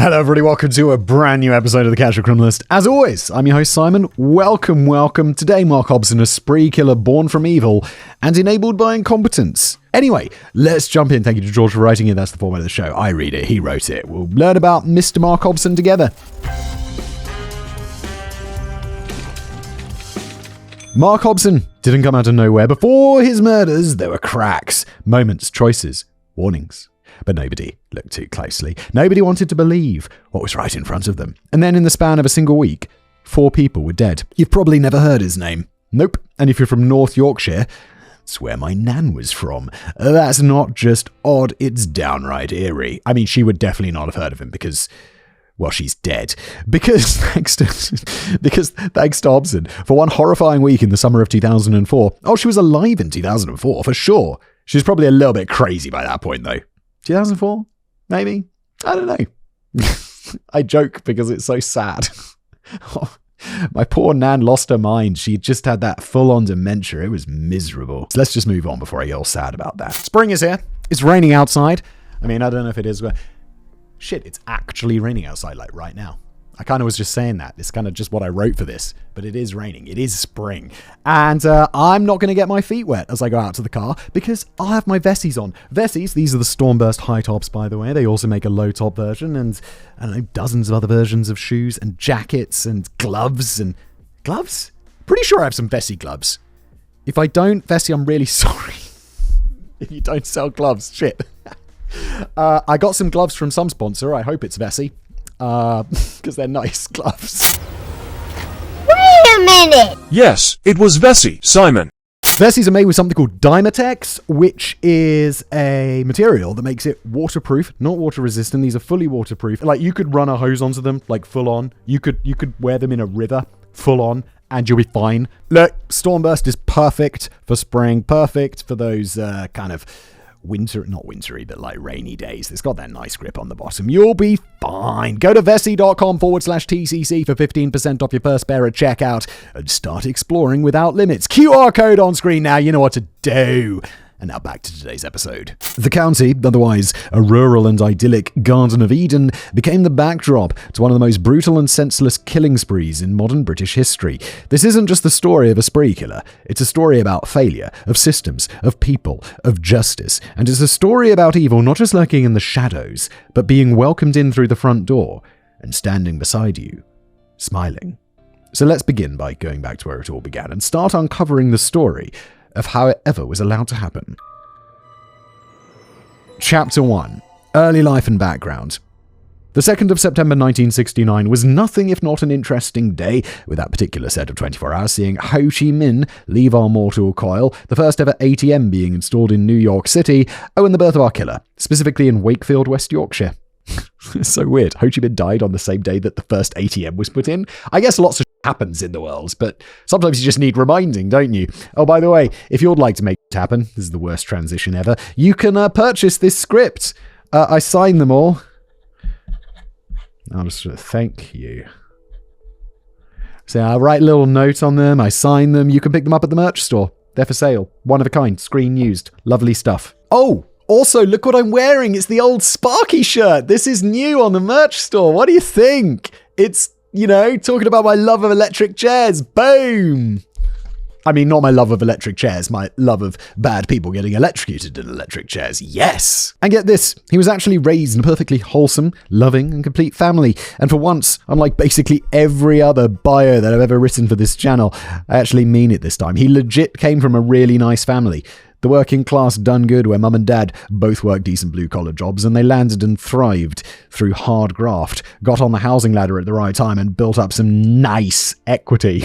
Hello everybody, welcome to a brand new episode of the Casual Criminalist. As always, I'm your host Simon. Welcome. Today Mark Hobson, a spree killer born from evil and enabled by incompetence. Anyway, let's jump in. Thank you to George for writing it. That's the format of the show. I read it, he wrote it. We'll learn about Mr. Mark Hobson together. Mark Hobson didn't come out of nowhere. Before his murders, there were cracks, moments, choices, warnings. But nobody looked too closely. Nobody wanted to believe what was right in front of them. And then in the span of a single week, 4 people were dead. You've probably never heard his name. Nope. And if you're from North Yorkshire, that's where my nan was from. That's not just odd, it's downright eerie. I mean, she would definitely not have heard of him because, well, she's dead. Because thanks to Hobson, for one horrifying week in the summer of 2004. Oh, she was alive in 2004, for sure. She was probably a little bit crazy by that point, though. 2004? Maybe? I don't know. I joke because it's so sad. My poor nan lost her mind. She just had that full-on dementia. It was miserable. So let's just move on before I get all sad about that. Spring is here. It's raining outside. I mean, I don't know if it is. Shit, it's actually raining outside like right now. I kind of was just saying that. It's kind of just what I wrote for this. But it is raining. It is spring. And I'm not going to get my feet wet as I go out to the car because I'll have my Vessies on. Vessies, these are the Stormburst high tops, by the way. They also make a low top version and, I don't know, dozens of other versions of shoes and jackets and gloves and... Gloves? Pretty sure I have some Vessi gloves. If I don't, Vessi, I'm really sorry. If you don't sell gloves, shit. I got some gloves from some sponsor. I hope it's Vessi. Because they're nice gloves. Wait a minute! Yes, it was Vessi, Simon. Vessies are made with something called Dymatex, which is a material that makes it waterproof, not water resistant. These are fully waterproof. Like, you could run a hose onto them, like full on. You could wear them in a river, full on, and you'll be fine. Look, Stormburst is perfect for spring, perfect for those kind of not wintry, but like rainy days. It's got that nice grip on the bottom. You'll be fine. Go to vessi.com/TCC for 15% off your first pair at checkout and start exploring without limits. QR code on screen now. You know what to do. And now back to today's episode. The county, otherwise a rural and idyllic Garden of Eden, became the backdrop to one of the most brutal and senseless killing sprees in modern British history. This isn't just the story of a spree killer. It's a story about failure, of systems, of people, of justice. And it's a story about evil not just lurking in the shadows, but being welcomed in through the front door and standing beside you, smiling. So let's begin by going back to where it all began and start uncovering the story of how it ever was allowed to happen. Chapter 1. Early life and background. The 2nd of September 1969 was nothing if not an interesting day, with that particular set of 24 hours seeing Ho Chi Minh leave our mortal coil, the first ever ATM being installed in New York City, and the birth of our killer, specifically in Wakefield, West Yorkshire. It's so weird. Ho Chi Minh died on the same day that the first ATM was put in. I guess lots of happens in the world, but sometimes you just need reminding, don't you? Oh, by the way, if you'd like to make it happen, this is the worst transition ever, you can purchase this script. I signed them all. I'll just thank you. So I'll write a little note on them, I sign them, you can pick them up at the merch store. They're for sale. One of a kind, screen used. Lovely stuff. Oh! Also, look what I'm wearing. It's the old Sparky shirt. This is new on the merch store. What do you think? It's, you know, talking about my love of electric chairs. Boom. I mean, not my love of electric chairs, my love of bad people getting electrocuted in electric chairs. Yes. And get this, he was actually raised in a perfectly wholesome, loving, and complete family. And for once, unlike basically every other bio that I've ever written for this channel, I actually mean it this time. He legit came from a really nice family. The working class done good where mum and dad both worked decent blue-collar jobs and they landed and thrived through hard graft, got on the housing ladder at the right time and built up some nice equity.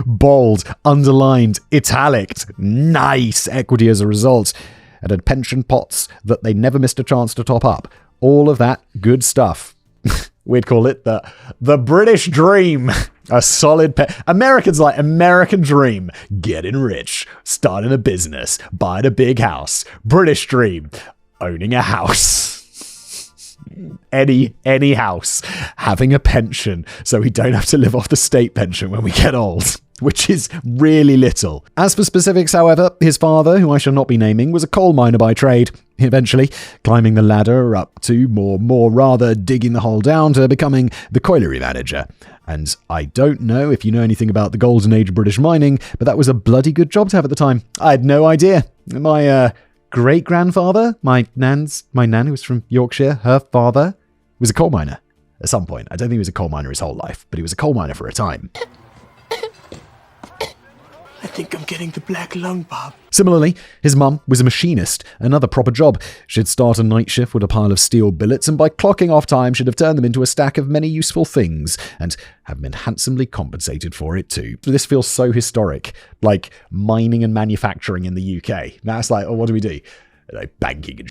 Bold, underlined, italic, nice equity as a result, and had pension pots that they never missed a chance to top up. All of that good stuff. We'd call it the British dream. A solid Americans like American dream. Getting rich, starting a business, buying a big house. British dream, owning a house. Any house. Having a pension so we don't have to live off the state pension when we get old. Which is really little. As for specifics, however, his father, who I shall not be naming, was a coal miner by trade. eventually climbing the ladder up to more rather digging the hole down to becoming the colliery manager. And I don't know if you know anything about the golden age of British mining, but that was a bloody good job to have at the time. I had no idea. My great-grandfather, my nan who was from Yorkshire, her father was a coal miner at some point. I don't think he was a coal miner his whole life, but he was a coal miner for a time. I think I'm getting the black lung, Bob. Similarly, his mum was a machinist, another proper job. She'd start a night shift with a pile of steel billets, and by clocking off time, she'd have turned them into a stack of many useful things, and have been handsomely compensated for it too. This feels so historic, like mining and manufacturing in the UK. Now it's like, oh, what do we do? Like banking and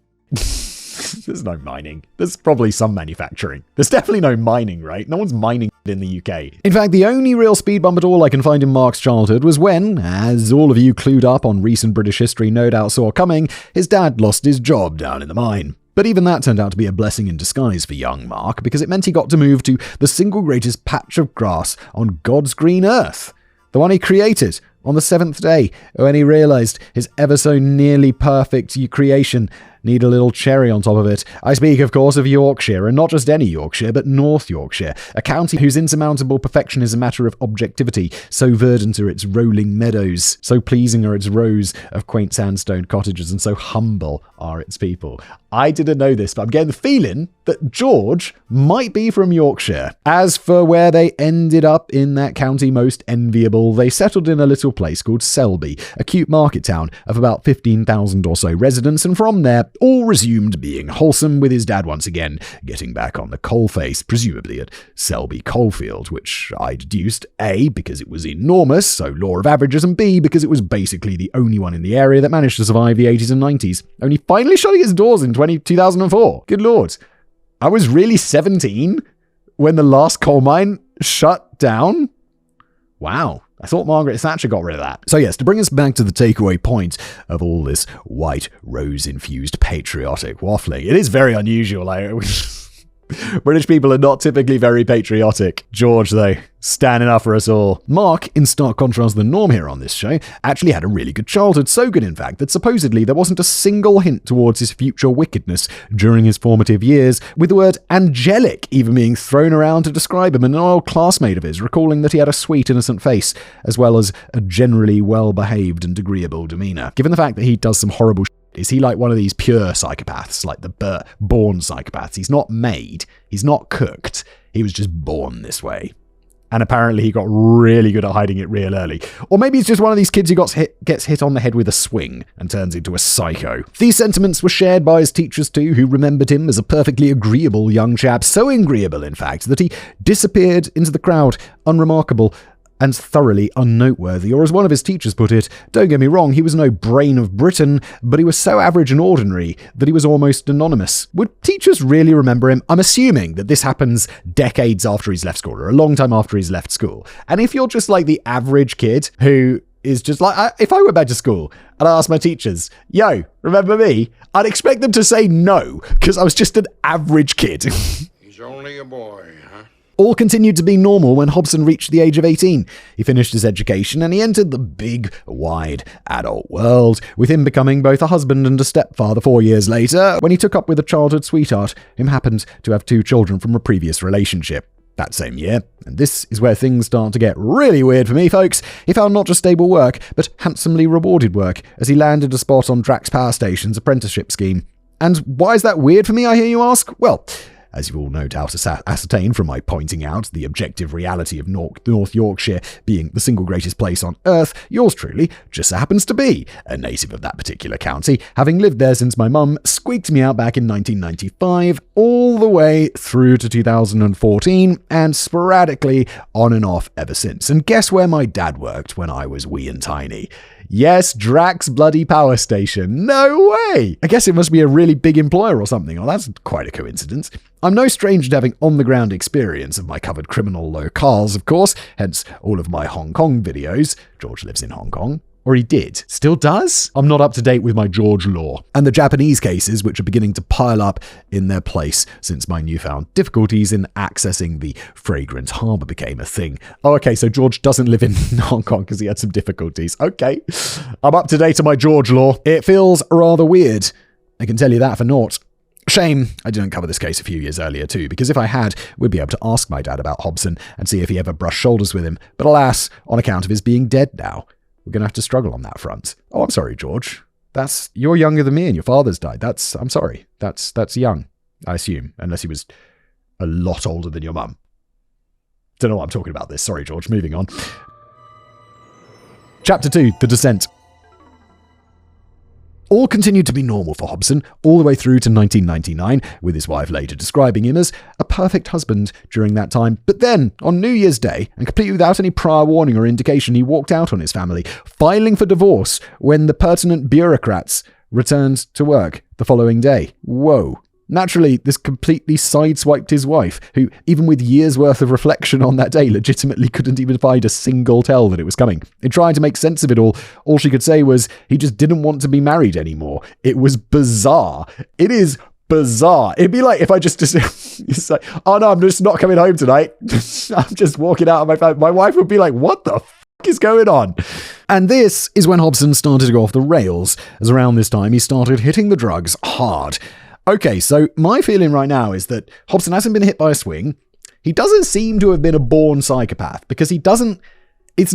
There's no mining. There's probably some manufacturing. There's definitely no mining, right? No one's mining in the UK. In fact, the only real speed bump at all I can find in Mark's childhood was when, as all of you clued up on recent British history no doubt saw coming, his dad lost his job down in the mine. But even that turned out to be a blessing in disguise for young Mark, because it meant he got to move to the single greatest patch of grass on God's green earth. The one he created on the seventh day, when he realized his ever so nearly perfect creation need a little cherry on top of it. I speak, of course, of Yorkshire, and not just any Yorkshire, but North Yorkshire, a county whose insurmountable perfection is a matter of objectivity. So verdant are its rolling meadows, so pleasing are its rows of quaint sandstone cottages, and so humble are its people. I didn't know this, but I'm getting the feeling that George might be from Yorkshire. As for where they ended up in that county most enviable, they settled in a little place called Selby, a cute market town of about 15,000 or so residents, and from there, all resumed being wholesome, with his dad once again getting back on the coalface, presumably at Selby Coalfield, which I deduced A, because it was enormous, so law of averages, and B, because it was basically the only one in the area that managed to survive the 80s and 90s, only finally shutting its doors in 2004. Good lord. I was really 17 when the last coal mine shut down? Wow. I thought Margaret Thatcher got rid of that. So yes, to bring us back to the takeaway point of all this white rose-infused patriotic waffling, it is very unusual. British people are not typically very patriotic. George, though, standing up for us all. Mark, in stark contrast to the norm here on this show, actually had a really good childhood, so good in fact that supposedly there wasn't a single hint towards his future wickedness during his formative years, with the word angelic even being thrown around to describe him, and an old classmate of his recalling that he had a sweet innocent face, as well as a generally well-behaved and agreeable demeanour. Given the fact that he does some horrible is he like one of these pure psychopaths, like the born psychopaths? He's not made, he's not cooked, he was just born this way. And apparently he got really good at hiding it real early. Or maybe he's just one of these kids who gets hit on the head with a swing and turns into a psycho. These sentiments were shared by his teachers too, who remembered him as a perfectly agreeable young chap, so agreeable in fact that he disappeared into the crowd, unremarkable and thoroughly unnoteworthy. Or as one of his teachers put it, don't get me wrong, he was no brain of Britain, but he was so average and ordinary that he was almost anonymous. Would teachers really remember him? I'm assuming that this happens decades after he's left school, or a long time after he's left school. And if you're just like the average kid who is just like, if I went back to school and I asked my teachers, yo, remember me? I'd expect them to say no, because I was just an average kid. He's only a boy, huh? All continued to be normal when Hobson reached the age of 18. He finished his education and he entered the big, wide, adult world, with him becoming both a husband and a stepfather 4 years later, when he took up with a childhood sweetheart, whom happened to have 2 children from a previous relationship. That same year, and this is where things start to get really weird for me, folks, he found not just stable work, but handsomely rewarded work, as he landed a spot on Drax Power Station's apprenticeship scheme. And why is that weird for me, I hear you ask? Well, as you all no doubt ascertain from my pointing out the objective reality of North Yorkshire being the single greatest place on earth, yours truly just so happens to be a native of that particular county, having lived there since my mum squeaked me out back in 1995, all the way through to 2014, and sporadically on and off ever since. And guess where my dad worked when I was wee and tiny? Yes, Drax bloody Power Station. No way! I guess it must be a really big employer or something. Oh, that's quite a coincidence. I'm no stranger to having on-the-ground experience of my covered criminal locales, of course, hence all of my Hong Kong videos. George lives in Hong Kong. Or he did. Still does? I'm not up to date with my George law. And the Japanese cases, which are beginning to pile up in their place since my newfound difficulties in accessing the fragrant harbour became a thing. Oh, okay, so George doesn't live in Hong Kong because he had some difficulties. Okay, I'm up to date on my George law. It feels rather weird. I can tell you that for naught. Shame I didn't cover this case a few years earlier too, because if I had, we'd be able to ask my dad about Hobson and see if he ever brushed shoulders with him. But alas, on account of his being dead now, we're going to have to struggle on that front. Oh, I'm sorry, George. You're younger than me and your father's died. I'm sorry. That's young, I assume, unless he was a lot older than your mum. Don't know what I'm talking about this. Sorry, George. Moving on. Chapter 2, The Descent. All continued to be normal for Hobson all the way through to 1999, with his wife later describing him as a perfect husband during that time. But then, on New Year's Day, and completely without any prior warning or indication, he walked out on his family, filing for divorce when the pertinent bureaucrats returned to work the following day. Whoa. Naturally, this completely sideswiped his wife, who, even with years' worth of reflection on that day, legitimately couldn't even find a single tell that it was coming. In trying to make sense of it all she could say was he just didn't want to be married anymore. It was bizarre. It is bizarre. It'd be like if I just it's like, oh no, I'm just not coming home tonight. I'm just walking out of my family. My wife would be like, what the is going on? And this is when Hobson started to go off the rails, as around this time he started hitting the drugs hard. Okay, so my feeling right now is that Hobson hasn't been hit by a swing. He doesn't seem to have been a born psychopath, because there's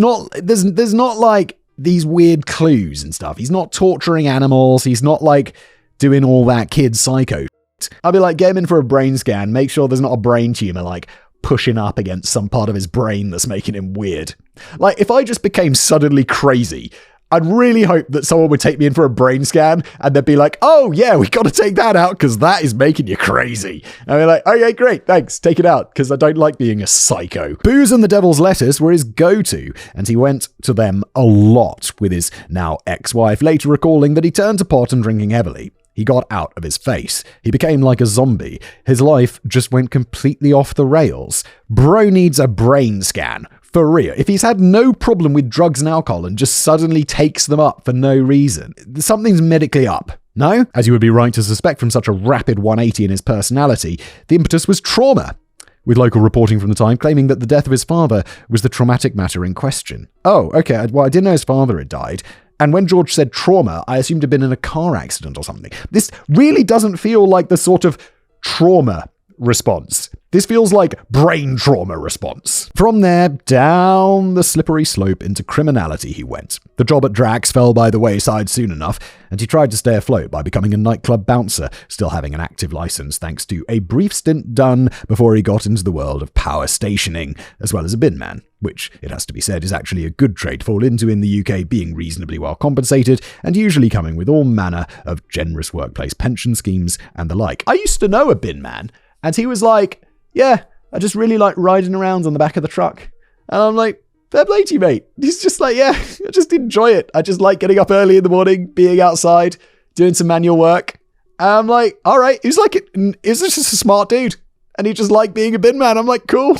not like these weird clues and stuff. He's not torturing animals. He's not like doing all that kid psycho shit. I'd be like, get him in for a brain scan. Make sure there's not a brain tumor like pushing up against some part of his brain that's making him weird. Like, if I just became suddenly crazy, I'd really hope that someone would take me in for a brain scan and they'd be like, oh yeah, we got to take that out because that is making you crazy. And I'd be like, okay, great, thanks, take it out because I don't like being a psycho. Booze and the Devil's Lettuce were his go-to, and he went to them a lot with his now ex-wife, later recalling that he turned to pot and drinking heavily. He got out of his face. He became like a zombie. His life just went completely off the rails. Bro needs a brain scan. For real. If he's had no problem with drugs and alcohol and just suddenly takes them up for no reason, something's medically up. No? As you would be right to suspect from such a rapid 180 in his personality, the impetus was trauma, with local reporting from the time claiming that the death of his father was the traumatic matter in question. Oh, okay. Well, I didn't know his father had died. And when George said trauma, I assumed he'd been in a car accident or something. This really doesn't feel like the sort of trauma response. This feels like brain trauma response. From there, down the slippery slope into criminality he went. The job at Drax fell by the wayside soon enough, and he tried to stay afloat by becoming a nightclub bouncer, still having an active license thanks to a brief stint done before he got into the world of power stationing, as well as a bin man, which, it has to be said, is actually a good trade to fall into in the UK, being reasonably well compensated, and usually coming with all manner of generous workplace pension schemes and the like. I used to know a bin man, and he was like, yeah, I just really like riding around on the back of the truck. And I'm like, fair play to you, mate. He's just like, yeah, I just enjoy it. I just like getting up early in the morning, being outside, doing some manual work. And I'm like, all right. He's just a smart dude. And he just liked being a bin man. I'm like, cool.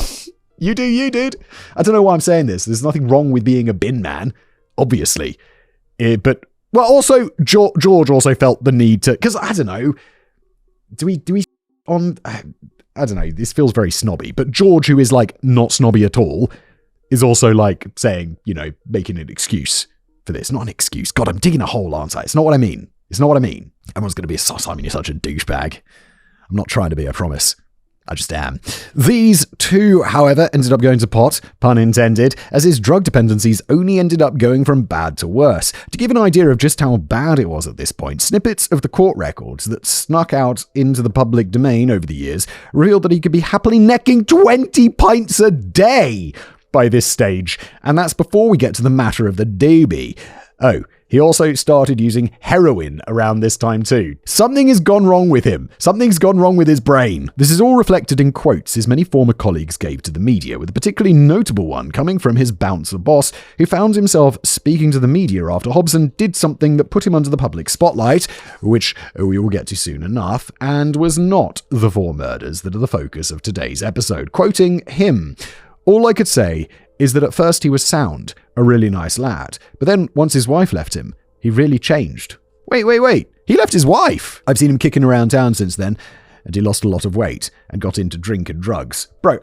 You do you, dude. I don't know why I'm saying this. There's nothing wrong with being a bin man, obviously. But, well, also, George also felt the need to, because I don't know, do we on... I don't know, this feels very snobby, but George, who is like not snobby at all, is also like saying, you know, making an excuse for this. Not an excuse. God, I'm digging a hole, aren't I? It's not what I mean. Everyone's going to be a sus. I mean, you're such a douchebag. I'm not trying to be, I promise. I just am. These two, however, ended up going to pot, pun intended, as his drug dependencies only ended up going from bad to worse. To give an idea of just how bad it was at this point, snippets of the court records that snuck out into the public domain over the years revealed that he could be happily necking 20 pints a day by this stage, and that's before we get to the matter of the doobie. Oh, he also started using heroin around this time too. Something has gone wrong with him. Something's gone wrong with his brain. This is all reflected in quotes his many former colleagues gave to the media, with a particularly notable one coming from his bouncer boss, who found himself speaking to the media after Hobson did something that put him under the public spotlight, which we will get to soon enough, and was not the 4 murders that are the focus of today's episode. Quoting him, "All I could say is that at first he was sound, a really nice lad. But then once his wife left him, he really changed." Wait. He left his wife? I've seen him kicking around town since then, and he lost a lot of weight and got into drink and drugs. Bro,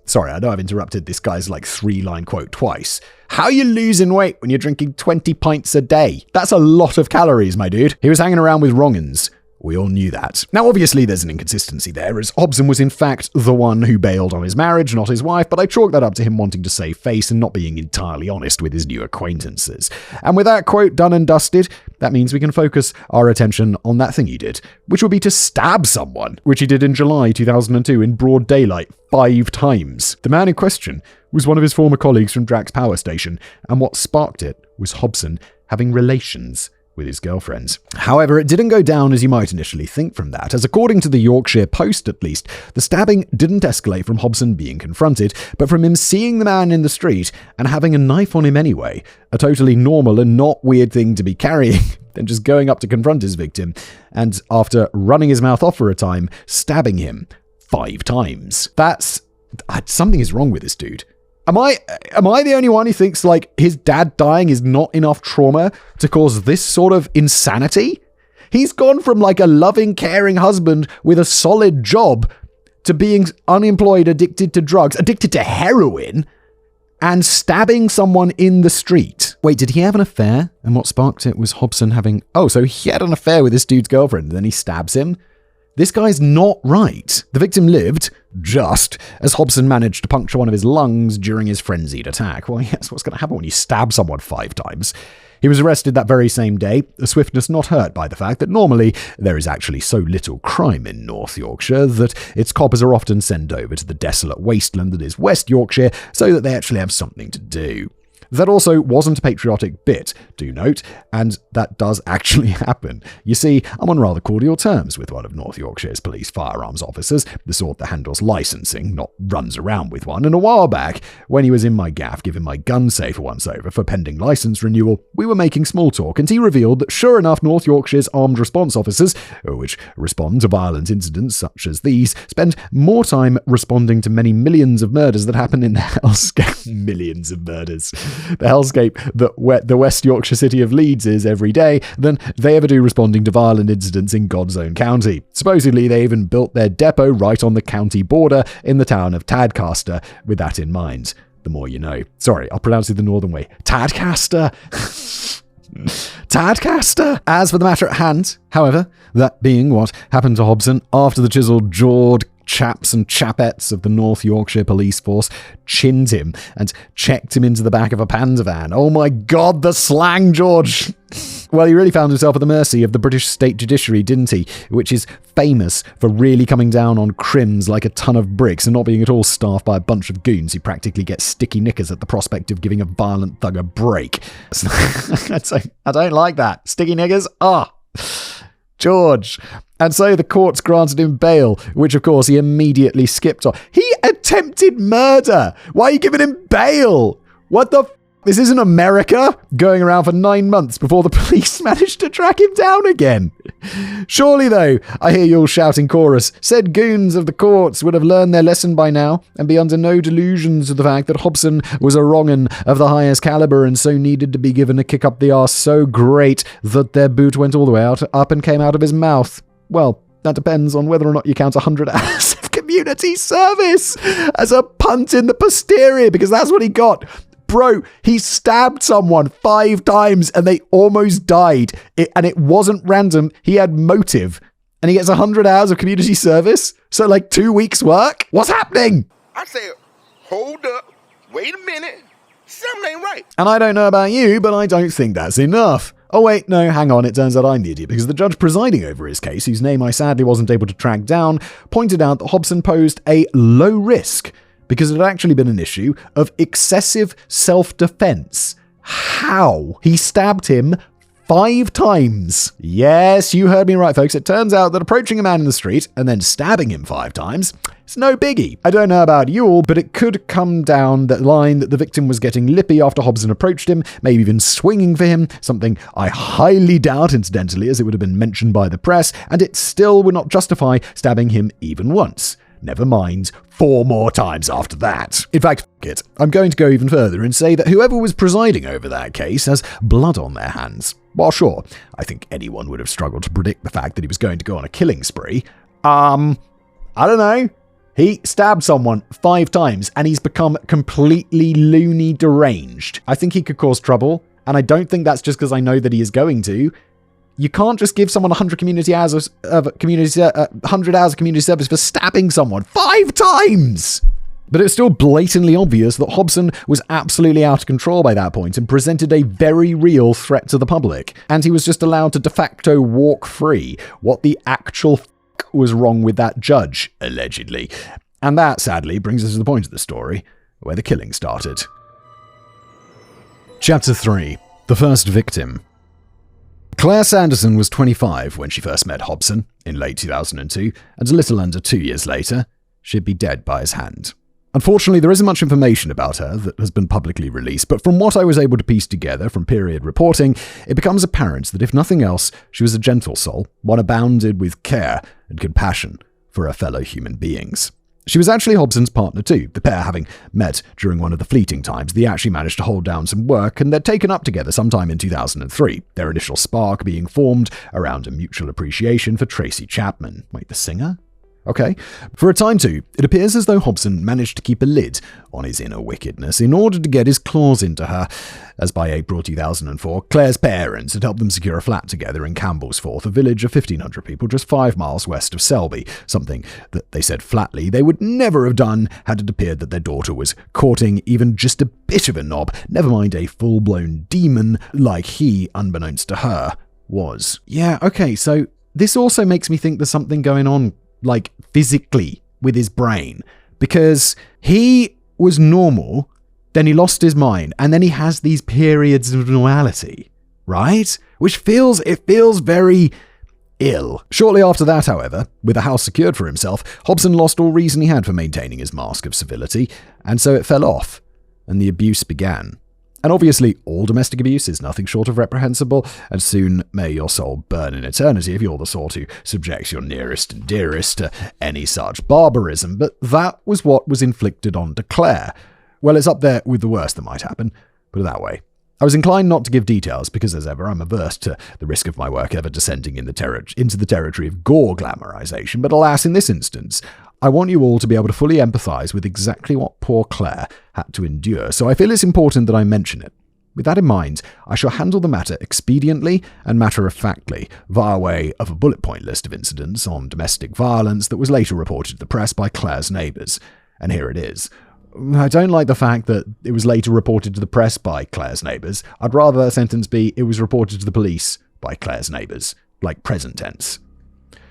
sorry, I know I've interrupted this guy's like 3-line quote twice. How are you losing weight when you're drinking 20 pints a day? That's a lot of calories, my dude. He was hanging around with wrong'uns. We all knew that. Now, obviously, there's an inconsistency there, as Hobson was in fact the one who bailed on his marriage, not his wife, but I chalk that up to him wanting to save face and not being entirely honest with his new acquaintances. And with that quote done and dusted, that means we can focus our attention on that thing he did, which would be to stab someone, which he did in July 2002 in broad daylight 5 times. The man in question was one of his former colleagues from Drax Power Station, and what sparked it was Hobson having relations with his girlfriends. However, it didn't go down as you might initially think from that, as according to the Yorkshire Post at least, the stabbing didn't escalate from Hobson being confronted, but from him seeing the man in the street and having a knife on him anyway, a totally normal and not weird thing to be carrying, then just going up to confront his victim, and after running his mouth off for a time, stabbing him 5 times. Something is wrong with this dude. Am I the only one who thinks, like, his dad dying is not enough trauma to cause this sort of insanity? He's gone from, like, a loving, caring husband with a solid job to being unemployed, addicted to drugs, addicted to heroin, and stabbing someone in the street. Wait, did he have an affair? And what sparked it was Hobson having... Oh, so he had an affair with this dude's girlfriend, and then he stabs him? This guy's not right. The victim lived, just, as Hobson managed to puncture one of his lungs during his frenzied attack. Well, yes, what's going to happen when you stab someone 5 times? He was arrested that very same day, a swiftness not hurt by the fact that normally there is actually so little crime in North Yorkshire that its coppers are often sent over to the desolate wasteland that is West Yorkshire so that they actually have something to do. That also wasn't a patriotic bit, do note, and that does actually happen. You see, I'm on rather cordial terms with one of North Yorkshire's police firearms officers, the sort that handles licensing, not runs around with one, and a while back, when he was in my gaff giving my gun safe once over for pending license renewal, we were making small talk, and he revealed that sure enough North Yorkshire's armed response officers, which respond to violent incidents such as these, spend more time responding to many millions of murders that happen in the hellscape. Millions of murders. The hellscape that the West Yorkshire city of Leeds is every day than they ever do responding to violent incidents in God's own county. Supposedly, they even built their depot right on the county border in the town of Tadcaster with that in mind. The more you know. Sorry, I'll pronounce it the northern way. Tadcaster. Tadcaster. As for the matter at hand, however, that being what happened to Hobson after the chiseled-jawed chaps and chapettes of the North Yorkshire police force chinned him and checked him into the back of a panda van. Oh my God, the slang, George! Well, he really found himself at the mercy of the British state judiciary, didn't he? Which is famous for really coming down on crims like a ton of bricks and not being at all staffed by a bunch of goons who practically get sticky knickers at the prospect of giving a violent thug a break. I don't like that. Sticky knickers? George. And so the courts granted him bail, which of course he immediately skipped on. He attempted murder! Why are you giving him bail? What the This isn't America going around for 9 months before the police managed to track him down again. Surely though, I hear you all shouting chorus, said goons of the courts would have learned their lesson by now and be under no delusions of the fact that Hobson was a wrong'un of the highest caliber and so needed to be given a kick up the arse so great that their boot went all the way up and came out of his mouth. Well, that depends on whether or not you count 100 hours of community service as a punt in the posterior, because that's what he got. Bro, he stabbed someone 5 times and they almost died. And it wasn't random. He had motive. And he gets 100 hours of community service? So like 2 weeks work? What's happening? I said, hold up. Wait a minute. Something ain't right. And I don't know about you, but I don't think that's enough. Oh wait, no, hang on, it turns out I'm the idiot, because the judge presiding over his case, whose name I sadly wasn't able to track down, pointed out that Hobson posed a low risk because it had actually been an issue of excessive self-defense. How? He stabbed him 5 times. Yes, you heard me right, folks. It turns out that approaching a man in the street and then stabbing him 5 times is no biggie. I don't know about you all, but it could come down that line that the victim was getting lippy after Hobson approached him, maybe even swinging for him, something I highly doubt, incidentally, as it would have been mentioned by the press, and it still would not justify stabbing him even once. Never mind 4 more times after that. In fact, I'm going to go even further and say that whoever was presiding over that case has blood on their hands. While sure, I think anyone would have struggled to predict the fact that he was going to go on a killing spree. I don't know. He stabbed someone 5 times and he's become completely loony deranged. I think he could cause trouble, and I don't think that's just because I know that he is going to. You can't just give someone 100 community hours of community 100 hours of community service for stabbing someone 5 times. But it was still blatantly obvious that Hobson was absolutely out of control by that point and presented a very real threat to the public. And he was just allowed to de facto walk free. What the actual was wrong with that judge, allegedly? And that, sadly, brings us to the point of the story, where the killing started. Chapter 3. The First Victim. Claire Sanderson was 25 when she first met Hobson in late 2002, and a little under 2 years later, she'd be dead by his hand. Unfortunately, there isn't much information about her that has been publicly released, but from what I was able to piece together from period reporting, it becomes apparent that if nothing else, she was a gentle soul, one abounded with care and compassion for her fellow human beings. She was actually Hobson's partner too, the pair having met during one of the fleeting times they actually managed to hold down some work, and they'd taken up together sometime in 2003, their initial spark being formed around a mutual appreciation for Tracy Chapman. Wait, the singer? Okay. For a time too, it appears as though Hobson managed to keep a lid on his inner wickedness in order to get his claws into her, as by April 2004, Claire's parents had helped them secure a flat together in Campbellsforth, a village of 1,500 people just 5 miles west of Selby, something that they said flatly they would never have done had it appeared that their daughter was courting even just a bit of a knob, never mind a full-blown demon like he, unbeknownst to her, was. Yeah, okay, so this also makes me think there's something going on like physically with his brain, because he was normal, then he lost his mind, and then he has these periods of normality, right? Which feels very ill. Shortly after that, however, with the house secured for himself, Hobson lost all reason he had for maintaining his mask of civility, and so it fell off, and the abuse began. And obviously, all domestic abuse is nothing short of reprehensible, and soon may your soul burn in eternity if you're the sort who subjects your nearest and dearest to any such barbarism. But that was what was inflicted on Claire. Well, it's up there with the worst that might happen, put it that way. I was inclined not to give details because, as ever, I'm averse to the risk of my work ever descending into the territory of gore glamorization, but alas, in this instance, I want you all to be able to fully empathize with exactly what poor Claire had to endure, so I feel it's important that I mention it. With that in mind, I shall handle the matter expediently and matter-of-factly, via way of a bullet point list of incidents on domestic violence that was later reported to the press by Claire's neighbours. And here it is. I don't like the fact that it was later reported to the press by Claire's neighbours. I'd rather that sentence be, it was reported to the police by Claire's neighbours, like present tense.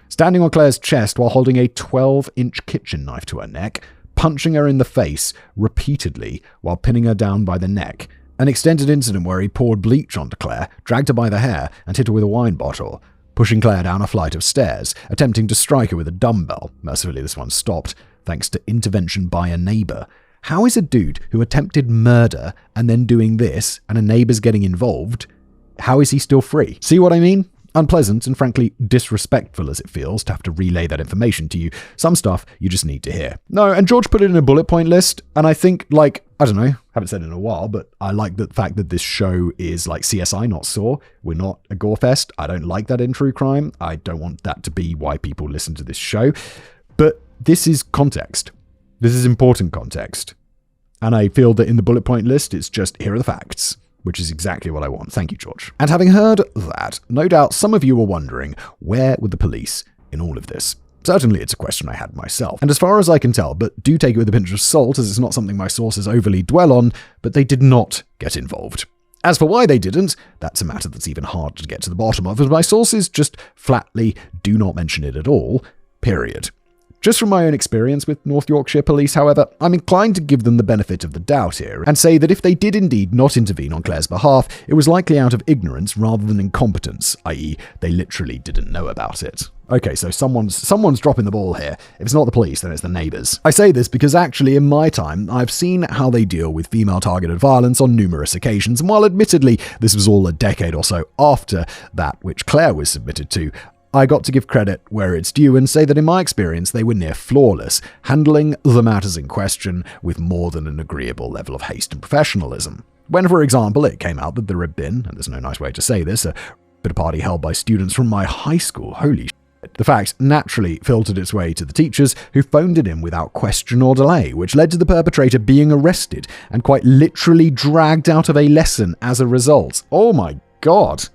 Standing on Claire's chest while holding a 12-inch kitchen knife to her neck, punching her in the face repeatedly while pinning her down by the neck. An extended incident where he poured bleach onto Claire, dragged her by the hair, and hit her with a wine bottle. Pushing Claire down a flight of stairs, attempting to strike her with a dumbbell. Mercifully, this one stopped, thanks to intervention by a neighbour. How is a dude who attempted murder and then doing this, and a neighbour's getting involved, how is he still free? See what I mean? Unpleasant and frankly disrespectful as it feels to have to relay that information to you. Some stuff you just need to hear. No, and George put it in a bullet point list, and I think, I don't know, haven't said it in a while, but I like the fact that this show is like CSI, not Saw. We're not a gore fest. I don't like that in true crime. I don't want that to be why people listen to this show. But this is context. This is important context. And I feel that in the bullet point list, it's just, here are the facts. Which is exactly what I want. Thank you, George. And having heard that, no doubt some of you were wondering, where were the police in all of this? Certainly it's a question I had myself. And as far as I can tell, but do take it with a pinch of salt as it's not something my sources overly dwell on, but they did not get involved. As for why they didn't, that's a matter that's even harder to get to the bottom of, as my sources just flatly do not mention it at all, period. Just from my own experience with North Yorkshire Police, however, I'm inclined to give them the benefit of the doubt here and say that if they did indeed not intervene on Claire's behalf, it was likely out of ignorance rather than incompetence, i.e. they literally didn't know about it. Okay, so someone's dropping the ball here. If it's not the police, then it's the neighbours. I say this because actually in my time, I've seen how they deal with female-targeted violence on numerous occasions, and while admittedly this was all a decade or so after that which Claire was submitted to, I got to give credit where it's due and say that in my experience they were near flawless, handling the matters in question with more than an agreeable level of haste and professionalism. When, for example, it came out that there had been, and there's no nice way to say this, a bit of party held by students from my high school, holy shit. The fact naturally filtered its way to the teachers, who phoned it in without question or delay, which led to the perpetrator being arrested and quite literally dragged out of a lesson as a result. Oh my god.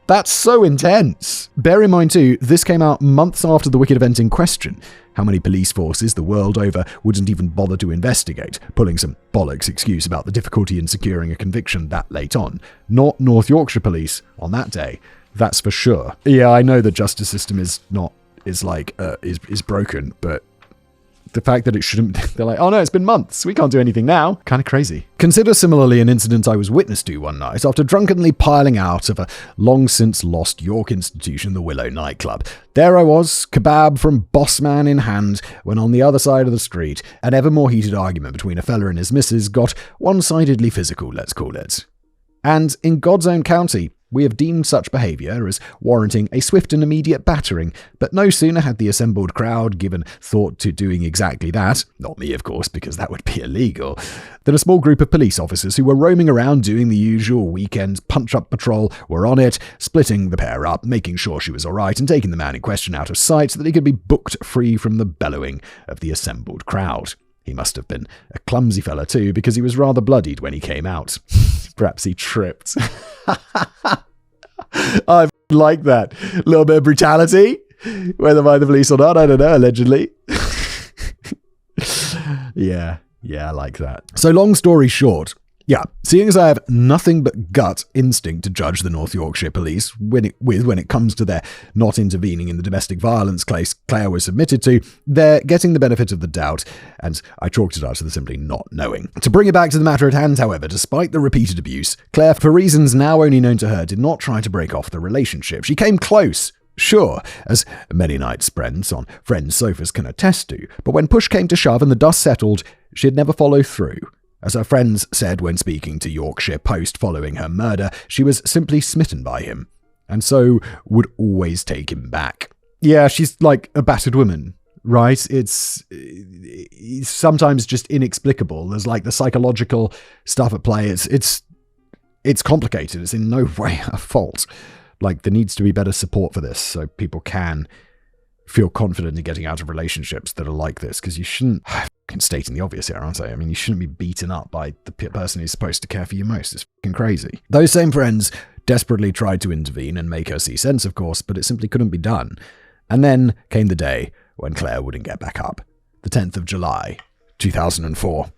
That's so intense. Bear in mind too, this came out months after the wicked event in question. How many police forces the world over wouldn't even bother to investigate, pulling some bollocks excuse about the difficulty in securing a conviction that late on? Not North Yorkshire police on that day. That's for sure. Yeah, I know the justice system is broken, but the fact that it shouldn't, they're like, oh no, it's been months, we can't do anything now. Kind of crazy. Consider similarly an incident I was witness to one night after drunkenly piling out of a long since lost York institution, the Willow nightclub. There I was, kebab from boss man in hand, when on the other side of the street, an ever more heated argument between a fella and his missus got one-sidedly physical, let's call it. And in God's own county, we have deemed such behaviour as warranting a swift and immediate battering, but no sooner had the assembled crowd given thought to doing exactly that, not me of course, because that would be illegal, than a small group of police officers who were roaming around doing the usual weekend punch-up patrol were on it, splitting the pair up, making sure she was alright, and taking the man in question out of sight so that he could be booked free from the bellowing of the assembled crowd. He must have been a clumsy fella too, because he was rather bloodied when he came out. Perhaps he tripped. I like that. A little bit of brutality, whether by the police or not, I don't know, allegedly. Yeah, I like that. So long story short, seeing as I have nothing but gut instinct to judge the North Yorkshire police when it comes to their not intervening in the domestic violence case Claire was submitted to, they're getting the benefit of the doubt, and I chalked it up to the simply not knowing. To bring it back to the matter at hand, however, despite the repeated abuse, Claire, for reasons now only known to her, did not try to break off the relationship. She came close. Sure, as many nights friends on friends' sofas can attest to, but when push came to shove and the dust settled, she'd never follow through. As her friends said when speaking to Yorkshire Post following her murder, she was simply smitten by him, and so would always take him back. Yeah, she's like a battered woman, right? It's sometimes just inexplicable. There's like the psychological stuff at play. It's complicated. It's in no way her fault. Like, there needs to be better support for this so people can feel confident in getting out of relationships that are like this, because you shouldn't... I'm stating the obvious here, aren't I? I mean, you shouldn't be beaten up by the person who's supposed to care for you most. It's fucking crazy. Those same friends desperately tried to intervene and make her see sense, of course, but it simply couldn't be done. And then came the day when Claire wouldn't get back up. The 10th of July, 2004.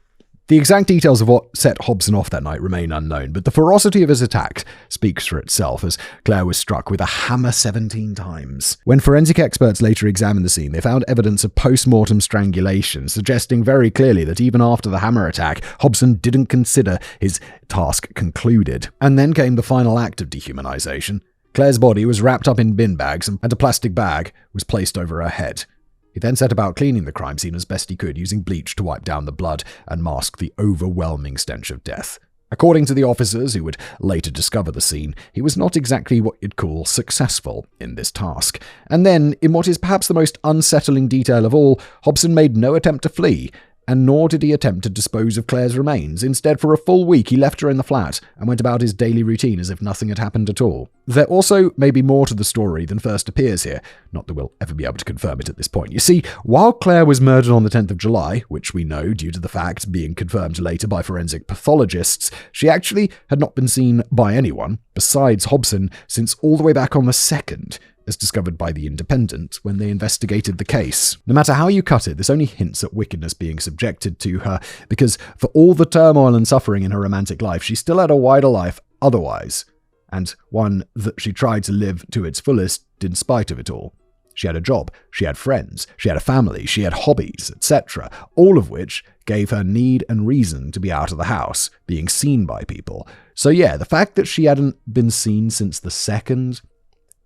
The exact details of what set Hobson off that night remain unknown, but the ferocity of his attack speaks for itself, as Claire was struck with a hammer 17 times. When forensic experts later examined the scene, they found evidence of post-mortem strangulation, suggesting very clearly that even after the hammer attack, Hobson didn't consider his task concluded. And then came the final act of dehumanization. Claire's body was wrapped up in bin bags, and a plastic bag was placed over her head. He then set about cleaning the crime scene as best he could, using bleach to wipe down the blood and mask the overwhelming stench of death. According to the officers who would later discover the scene, he was not exactly what you'd call successful in this task. And then, in what is perhaps the most unsettling detail of all, Hobson made no attempt to flee, and nor did he attempt to dispose of Claire's remains. Instead, for a full week, he left her in the flat and went about his daily routine as if nothing had happened at all. There also may be more to the story than first appears here, not that we'll ever be able to confirm it at this point. You see, while Claire was murdered on the 10th of July, which we know due to the fact being confirmed later by forensic pathologists, she actually had not been seen by anyone besides Hobson since all the way back on the 2nd, as discovered by The Independent when they investigated the case. No matter how you cut it, this only hints at wickedness being subjected to her, because for all the turmoil and suffering in her romantic life, she still had a wider life otherwise, and one that she tried to live to its fullest in spite of it all. She had a job, she had friends, she had a family, she had hobbies, etc., all of which gave her need and reason to be out of the house, being seen by people. So yeah, the fact that she hadn't been seen since the 2nd,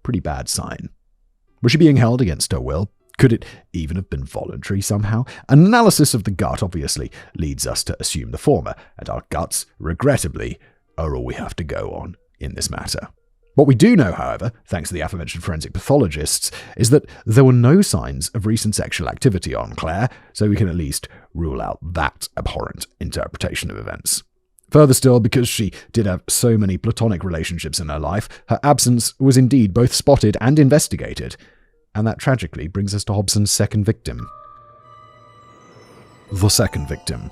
pretty bad sign. Was she being held against her will? Could it even have been voluntary somehow? An analysis of the gut obviously leads us to assume the former, and our guts, regrettably, are all we have to go on in this matter. What we do know, however, thanks to the aforementioned forensic pathologists, is that there were no signs of recent sexual activity on Claire, so we can at least rule out that abhorrent interpretation of events. Further still, because she did have so many platonic relationships in her life, her absence was indeed both spotted and investigated. And that tragically brings us to Hobson's second victim. The second victim.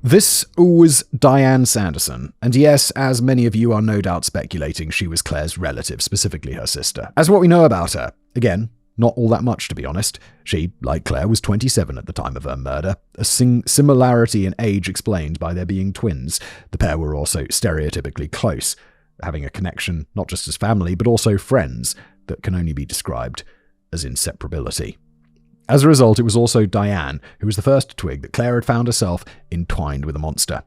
This was Diane Sanderson, and yes, as many of you are no doubt speculating, she was Claire's relative, specifically her sister. As what we know about her, again, not all that much to be honest. She, like Claire, was 27 at the time of her murder, a similarity in age explained by their being twins. The pair were also stereotypically close, having a connection not just as family, but also friends that can only be described as inseparability. As a result, it was also Diane who was the first to twig that Claire had found herself entwined with a monster.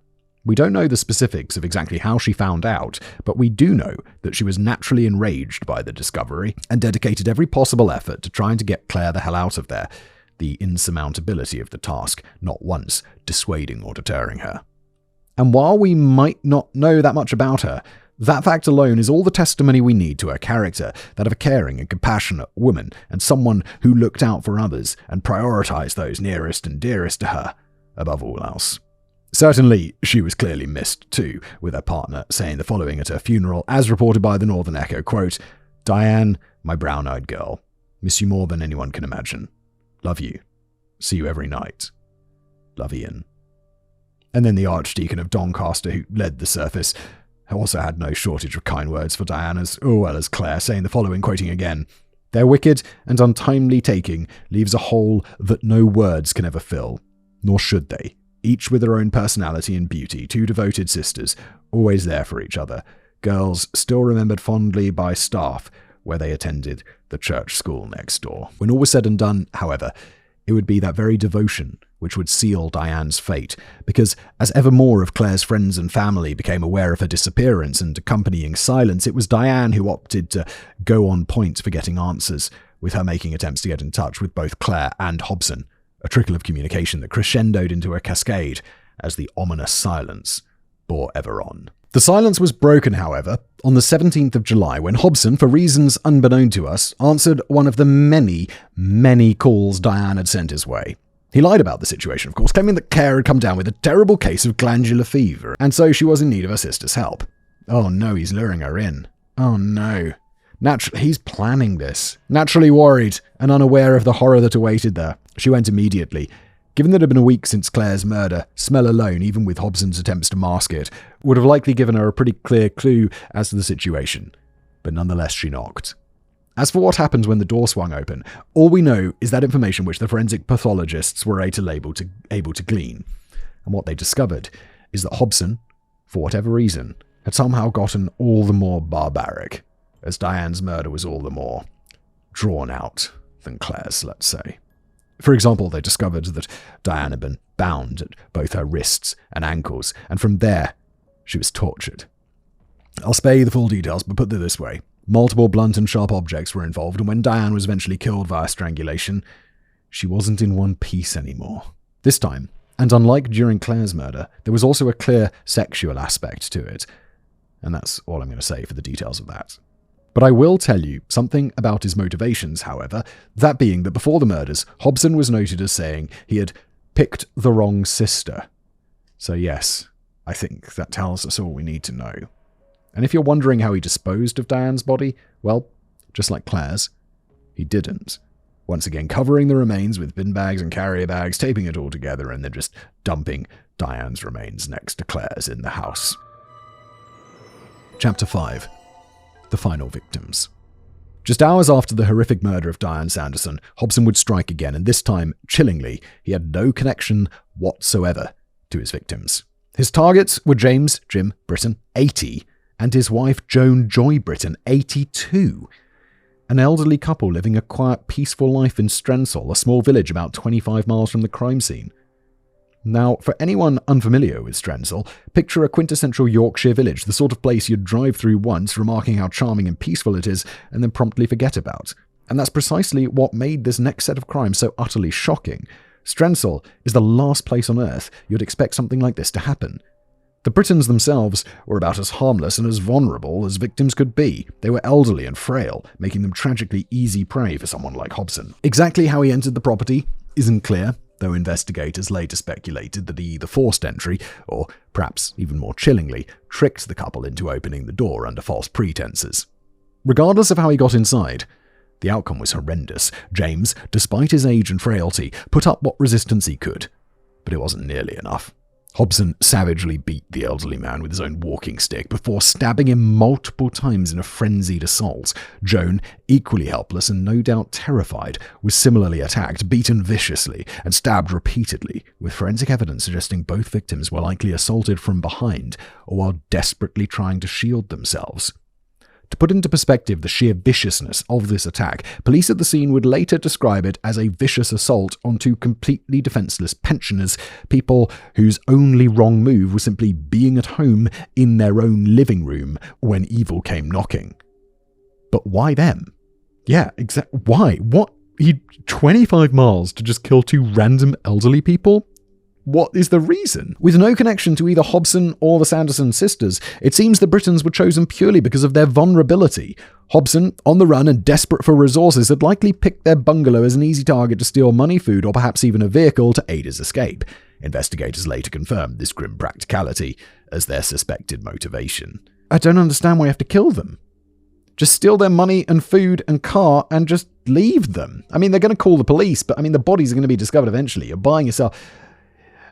We don't know the specifics of exactly how she found out, but we do know that she was naturally enraged by the discovery and dedicated every possible effort to trying to get Claire the hell out of there, the insurmountability of the task not once dissuading or deterring her. And while we might not know that much about her, that fact alone is all the testimony we need to her character, that of a caring and compassionate woman, and someone who looked out for others and prioritized those nearest and dearest to her above all else. Certainly, she was clearly missed too, with her partner saying the following at her funeral, as reported by the Northern Echo, quote, "Diane, my brown-eyed girl, miss you more than anyone can imagine. Love you. See you every night. Love, Ian." And then the Archdeacon of Doncaster, who led the service, also had no shortage of kind words for Diane as well as Claire, saying the following, quoting again, "Their wicked and untimely taking leaves a hole that no words can ever fill, nor should they, each with their own personality and beauty, two devoted sisters, always there for each other, girls still remembered fondly by staff where they attended the church school next door." When all was said and done, however, it would be that very devotion which would seal Diane's fate, because as ever more of Claire's friends and family became aware of her disappearance and accompanying silence, it was Diane who opted to go on point for getting answers, with her making attempts to get in touch with both Claire and Hobson, a trickle of communication that crescendoed into a cascade as the ominous silence bore ever on. The silence was broken, however, on the 17th of July when Hobson, for reasons unbeknown to us, answered one of the many, many calls Diane had sent his way. He lied about the situation, of course, claiming that Claire had come down with a terrible case of glandular fever, and so she was in need of her sister's help. Oh no, he's luring her in. Oh no. Naturally, he's planning this. Naturally worried and unaware of the horror that awaited there, she went immediately. Given that it had been a week since Claire's murder, smell alone, even with Hobson's attempts to mask it, would have likely given her a pretty clear clue as to the situation. But nonetheless, she knocked. As for what happened when the door swung open, all we know is that information which the forensic pathologists were able to glean. And what they discovered is that Hobson, for whatever reason, had somehow gotten all the more barbaric, as Diane's murder was all the more drawn out than Claire's, let's say. For example, they discovered that Diane had been bound at both her wrists and ankles, and from there, she was tortured. I'll spare you the full details, but put it this way. Multiple blunt and sharp objects were involved, and when Diane was eventually killed via strangulation, she wasn't in one piece anymore. This time, and unlike during Claire's murder, there was also a clear sexual aspect to it. And that's all I'm going to say for the details of that. But I will tell you something about his motivations, however, that being that before the murders, Hobson was noted as saying he had picked the wrong sister. So yes, I think that tells us all we need to know. And if you're wondering how he disposed of Diane's body, well, just like Claire's, he didn't. Once again, covering the remains with bin bags and carrier bags, taping it all together, and then just dumping Diane's remains next to Claire's in the house. Chapter 5. The Final Victims. Just hours after the horrific murder of Diane Sanderson, Hobson would strike again, and this time, chillingly, he had no connection whatsoever to his victims. His targets were James Jim Britton, 80, and his wife Joan Joy Britton, 82. An elderly couple living a quiet, peaceful life in Strensall, a small village about 25 miles from the crime scene. Now, for anyone unfamiliar with Strensall, picture a quintessential Yorkshire village, the sort of place you'd drive through once, remarking how charming and peaceful it is, and then promptly forget about. And that's precisely what made this next set of crimes so utterly shocking. Strensall is the last place on earth you'd expect something like this to happen. The Britons themselves were about as harmless and as vulnerable as victims could be. They were elderly and frail, making them tragically easy prey for someone like Hobson. Exactly how he entered the property isn't clear, though investigators later speculated that he either forced entry, or, perhaps even more chillingly, tricked the couple into opening the door under false pretenses. Regardless of how he got inside, the outcome was horrendous. James, despite his age and frailty, put up what resistance he could, but it wasn't nearly enough. Hobson savagely beat the elderly man with his own walking stick before stabbing him multiple times in a frenzied assault. Joan, equally helpless and no doubt terrified, was similarly attacked, beaten viciously, and stabbed repeatedly, with forensic evidence suggesting both victims were likely assaulted from behind or while desperately trying to shield themselves. To put into perspective the sheer viciousness of this attack, police at the scene would later describe it as a vicious assault on two completely defenseless pensioners, people whose only wrong move was simply being at home in their own living room when evil came knocking. But why them? Yeah, exactly. Why? What? 25 miles to just kill two random elderly people? What is the reason? With no connection to either Hobson or the Sanderson sisters, it seems the Britons were chosen purely because of their vulnerability. Hobson, on the run and desperate for resources, had likely picked their bungalow as an easy target to steal money, food, or perhaps even a vehicle to aid his escape. Investigators later confirmed this grim practicality as their suspected motivation. I don't understand why you have to kill them. Just steal their money and food and car and just leave them. I mean, they're going to call the police, but I mean, the bodies are going to be discovered eventually. You're buying yourself...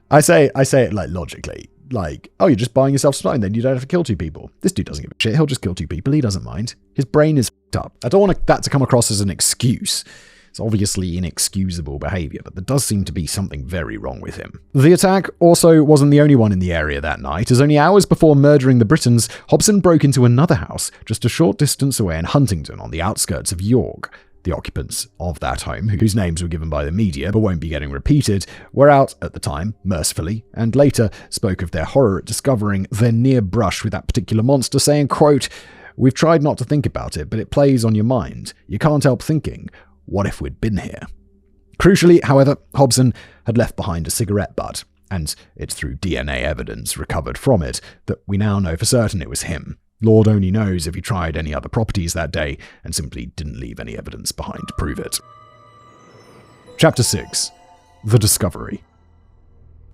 I say it like logically, like, oh, you're just buying yourself time, then you don't have to kill two people. This dude doesn't give a shit. He'll just kill two people. He doesn't mind. His brain is f***ed up. I don't want that to come across as an excuse. It's obviously inexcusable behavior, but there does seem to be something very wrong with him. The attack also wasn't the only one in the area that night, as only hours before murdering the Britons, Hobson broke into another house just a short distance away in Huntingdon on the outskirts of York. The occupants of that home, whose names were given by the media but won't be getting repeated, were out at the time, mercifully, and later spoke of their horror at discovering their near brush with that particular monster, saying, quote, "We've tried not to think about it, but it plays on your mind. You can't help thinking, what if we'd been here?" Crucially, however, Hobson had left behind a cigarette butt, and it's through DNA evidence recovered from it that we now know for certain it was him. Lord only knows if he tried any other properties that day and simply didn't leave any evidence behind to prove it. Chapter 6. The Discovery.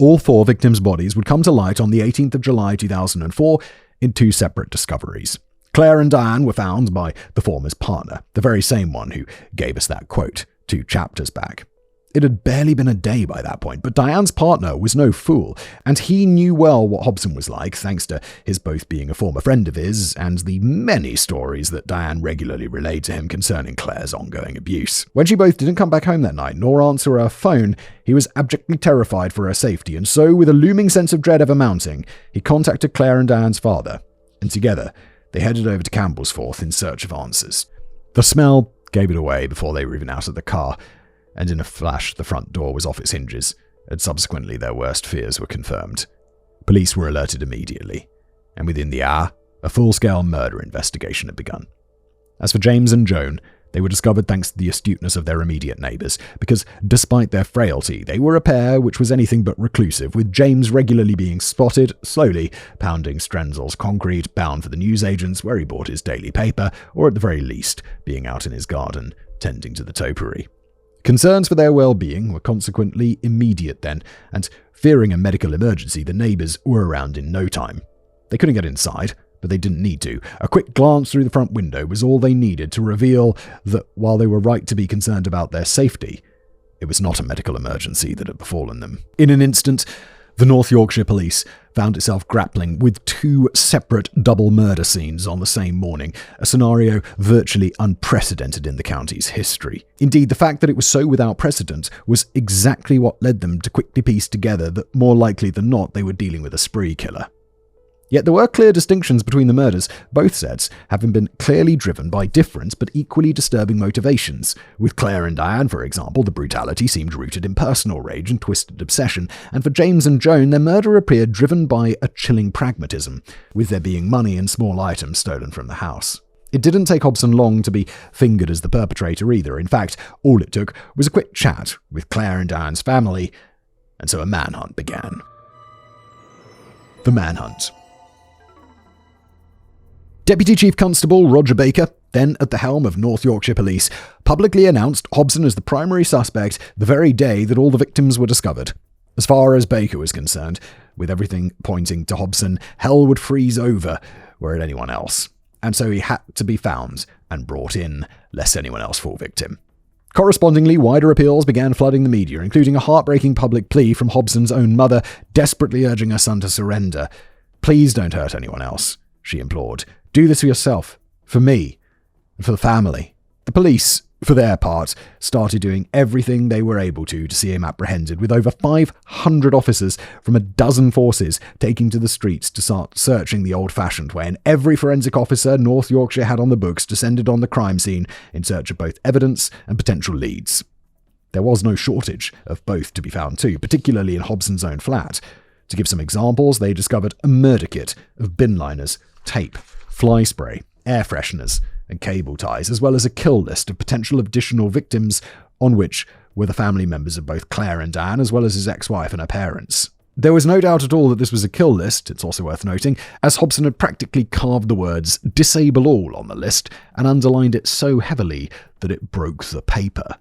All four victims' bodies would come to light on the 18th of July 2004 in two separate discoveries. Claire and Diane were found by the former's partner, the very same one who gave us that quote 2 chapters back. It had barely been a day by that point, but Diane's partner was no fool, and he knew well what Hobson was like, thanks to his both being a former friend of his and the many stories that Diane regularly relayed to him concerning Claire's ongoing abuse. When she both didn't come back home that night nor answer her phone, he was abjectly terrified for her safety, and so, with a looming sense of dread ever mounting, he contacted Claire and Diane's father, and together they headed over to Campbellsforth in search of answers. The smell gave it away before they were even out of the car, and in a flash the front door was off its hinges, and subsequently their worst fears were confirmed. Police were alerted immediately, and within the hour, a full-scale murder investigation had begun. As for James and Joan, they were discovered thanks to the astuteness of their immediate neighbours, because despite their frailty, they were a pair which was anything but reclusive, with James regularly being spotted, slowly pounding Strenzel's concrete, bound for the newsagents where he bought his daily paper, or at the very least, being out in his garden, tending to the topiary. Concerns for their well-being were consequently immediate then, and fearing a medical emergency, the neighbours were around in no time. They couldn't get inside, but they didn't need to. A quick glance through the front window was all they needed to reveal that while they were right to be concerned about their safety, it was not a medical emergency that had befallen them. In an instant, the North Yorkshire Police found itself grappling with 2 separate double murder scenes on the same morning, a scenario virtually unprecedented in the county's history. Indeed, the fact that it was so without precedent was exactly what led them to quickly piece together that more likely than not they were dealing with a spree killer. Yet there were clear distinctions between the murders, both sets having been clearly driven by different but equally disturbing motivations. With Claire and Diane, for example, the brutality seemed rooted in personal rage and twisted obsession, and for James and Joan, their murder appeared driven by a chilling pragmatism, with there being money and small items stolen from the house. It didn't take Hobson long to be fingered as the perpetrator either. In fact, all it took was a quick chat with Claire and Diane's family, and so a manhunt began. The manhunt. Deputy Chief Constable Roger Baker, then at the helm of North Yorkshire Police, publicly announced Hobson as the primary suspect the very day that all the victims were discovered. As far as Baker was concerned, with everything pointing to Hobson, hell would freeze over were it anyone else, and so he had to be found and brought in, lest anyone else fall victim. Correspondingly, wider appeals began flooding the media, including a heartbreaking public plea from Hobson's own mother, desperately urging her son to surrender. "Please don't hurt anyone else," she implored. "Do this for yourself, for me, and for the family." The police, for their part, started doing everything they were able to see him apprehended, with over 500 officers from a dozen forces taking to the streets to start searching the old-fashioned way, and every forensic officer North Yorkshire had on the books descended on the crime scene in search of both evidence and potential leads. There was no shortage of both to be found too, particularly in Hobson's own flat. To give some examples, they discovered a murder kit of bin liners, tape, fly spray, air fresheners, and cable ties, as well as a kill list of potential additional victims, on which were the family members of both Claire and Diane, as well as his ex-wife and her parents. There was no doubt at all that this was a kill list, it's also worth noting, as Hobson had practically carved the words "disable all" on the list and underlined it so heavily that it broke the paper.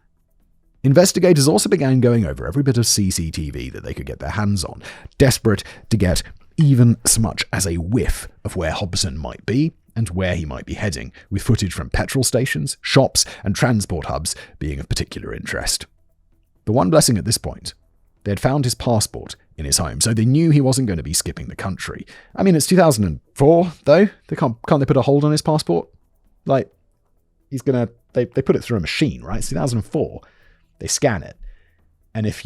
Investigators also began going over every bit of CCTV that they could get their hands on, desperate to get even so much as a whiff of where Hobson might be and where he might be heading, with footage from petrol stations, shops, and transport hubs being of particular interest. The one blessing at this point, they had found his passport in his home, so they knew he wasn't going to be skipping the country. I mean, it's 2004, though. Can't they put a hold on his passport? Like, they put it through a machine, right? It's 2004. They scan it. And if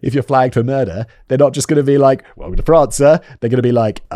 if you're flagged for murder, they're not just going to be like, "Welcome to France, sir." They're going to be like,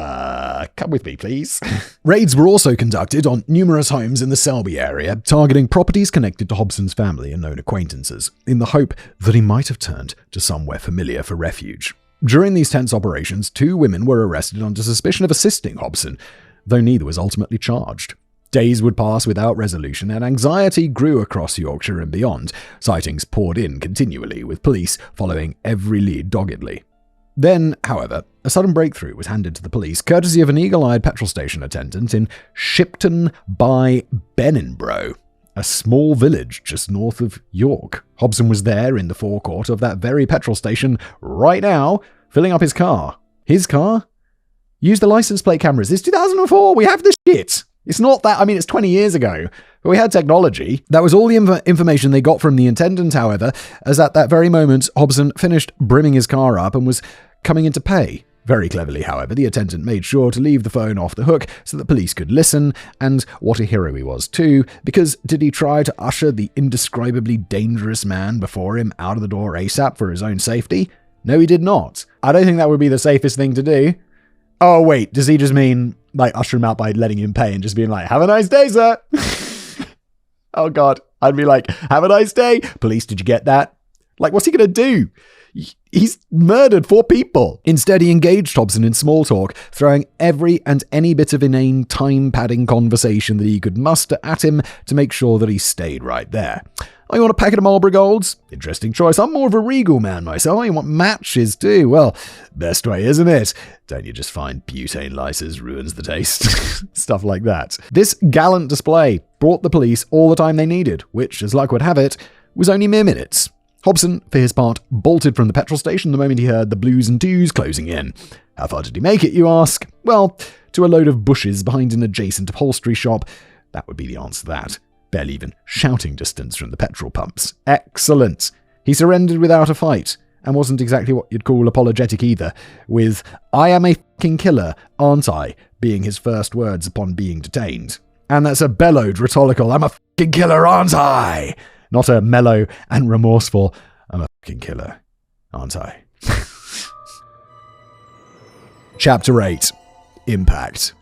come with me, please. Raids were also conducted on numerous homes in the Selby area, targeting properties connected to Hobson's family and known acquaintances, in the hope that he might have turned to somewhere familiar for refuge. During these tense operations, 2 women were arrested under suspicion of assisting Hobson, though neither was ultimately charged. Days would pass without resolution, and anxiety grew across Yorkshire and beyond. Sightings poured in continually, with police following every lead doggedly. Then, however, a sudden breakthrough was handed to the police, courtesy of an eagle-eyed petrol station attendant in Shipton by Benninbro, a small village just north of York. Hobson was there in the forecourt of that very petrol station right now, filling up his car. His car? Use the license plate cameras. It's 2004. We have the shit. It's not that, it's 20 years ago, but we had technology. That was all the information they got from the attendant, however, as at that very moment, Hobson finished brimming his car up and was coming in to pay. Very cleverly, however, the attendant made sure to leave the phone off the hook so that police could listen, and what a hero he was too, because did he try to usher the indescribably dangerous man before him out of the door ASAP for his own safety? No, he did not. I don't think that would be the safest thing to do. Oh, wait, does he just mean, usher him out by letting him pay and just being like, "Have a nice day, sir"? Oh, God. I'd be like, "Have a nice day. Police, did you get that?" What's he going to do? He's murdered 4 people. Instead, he engaged Hobson in small talk, throwing every and any bit of inane time-padding conversation that he could muster at him to make sure that he stayed right there. "Oh, you want a packet of Marlboro Golds? Interesting choice. I'm more of a Regal man myself. Oh, you want matches too? Well, best way, isn't it? Don't you just find butane lysis ruins the taste?" Stuff like that. This gallant display brought the police all the time they needed, which, as luck would have it, was only mere minutes. Hobson, for his part, bolted from the petrol station the moment he heard the Blues and Twos closing in. How far did he make it, you ask? Well, to a load of bushes behind an adjacent upholstery shop. That would be the answer to that. Barely even shouting distance from the petrol pumps. Excellent. He surrendered without a fight, and wasn't exactly what you'd call apologetic either, with "I am a fucking killer, aren't I?" being his first words upon being detained. And that's a bellowed rhetorical "I'm a fucking killer, aren't I?" Not a mellow and remorseful "I'm a fucking killer, aren't I?" Chapter 8. Impact.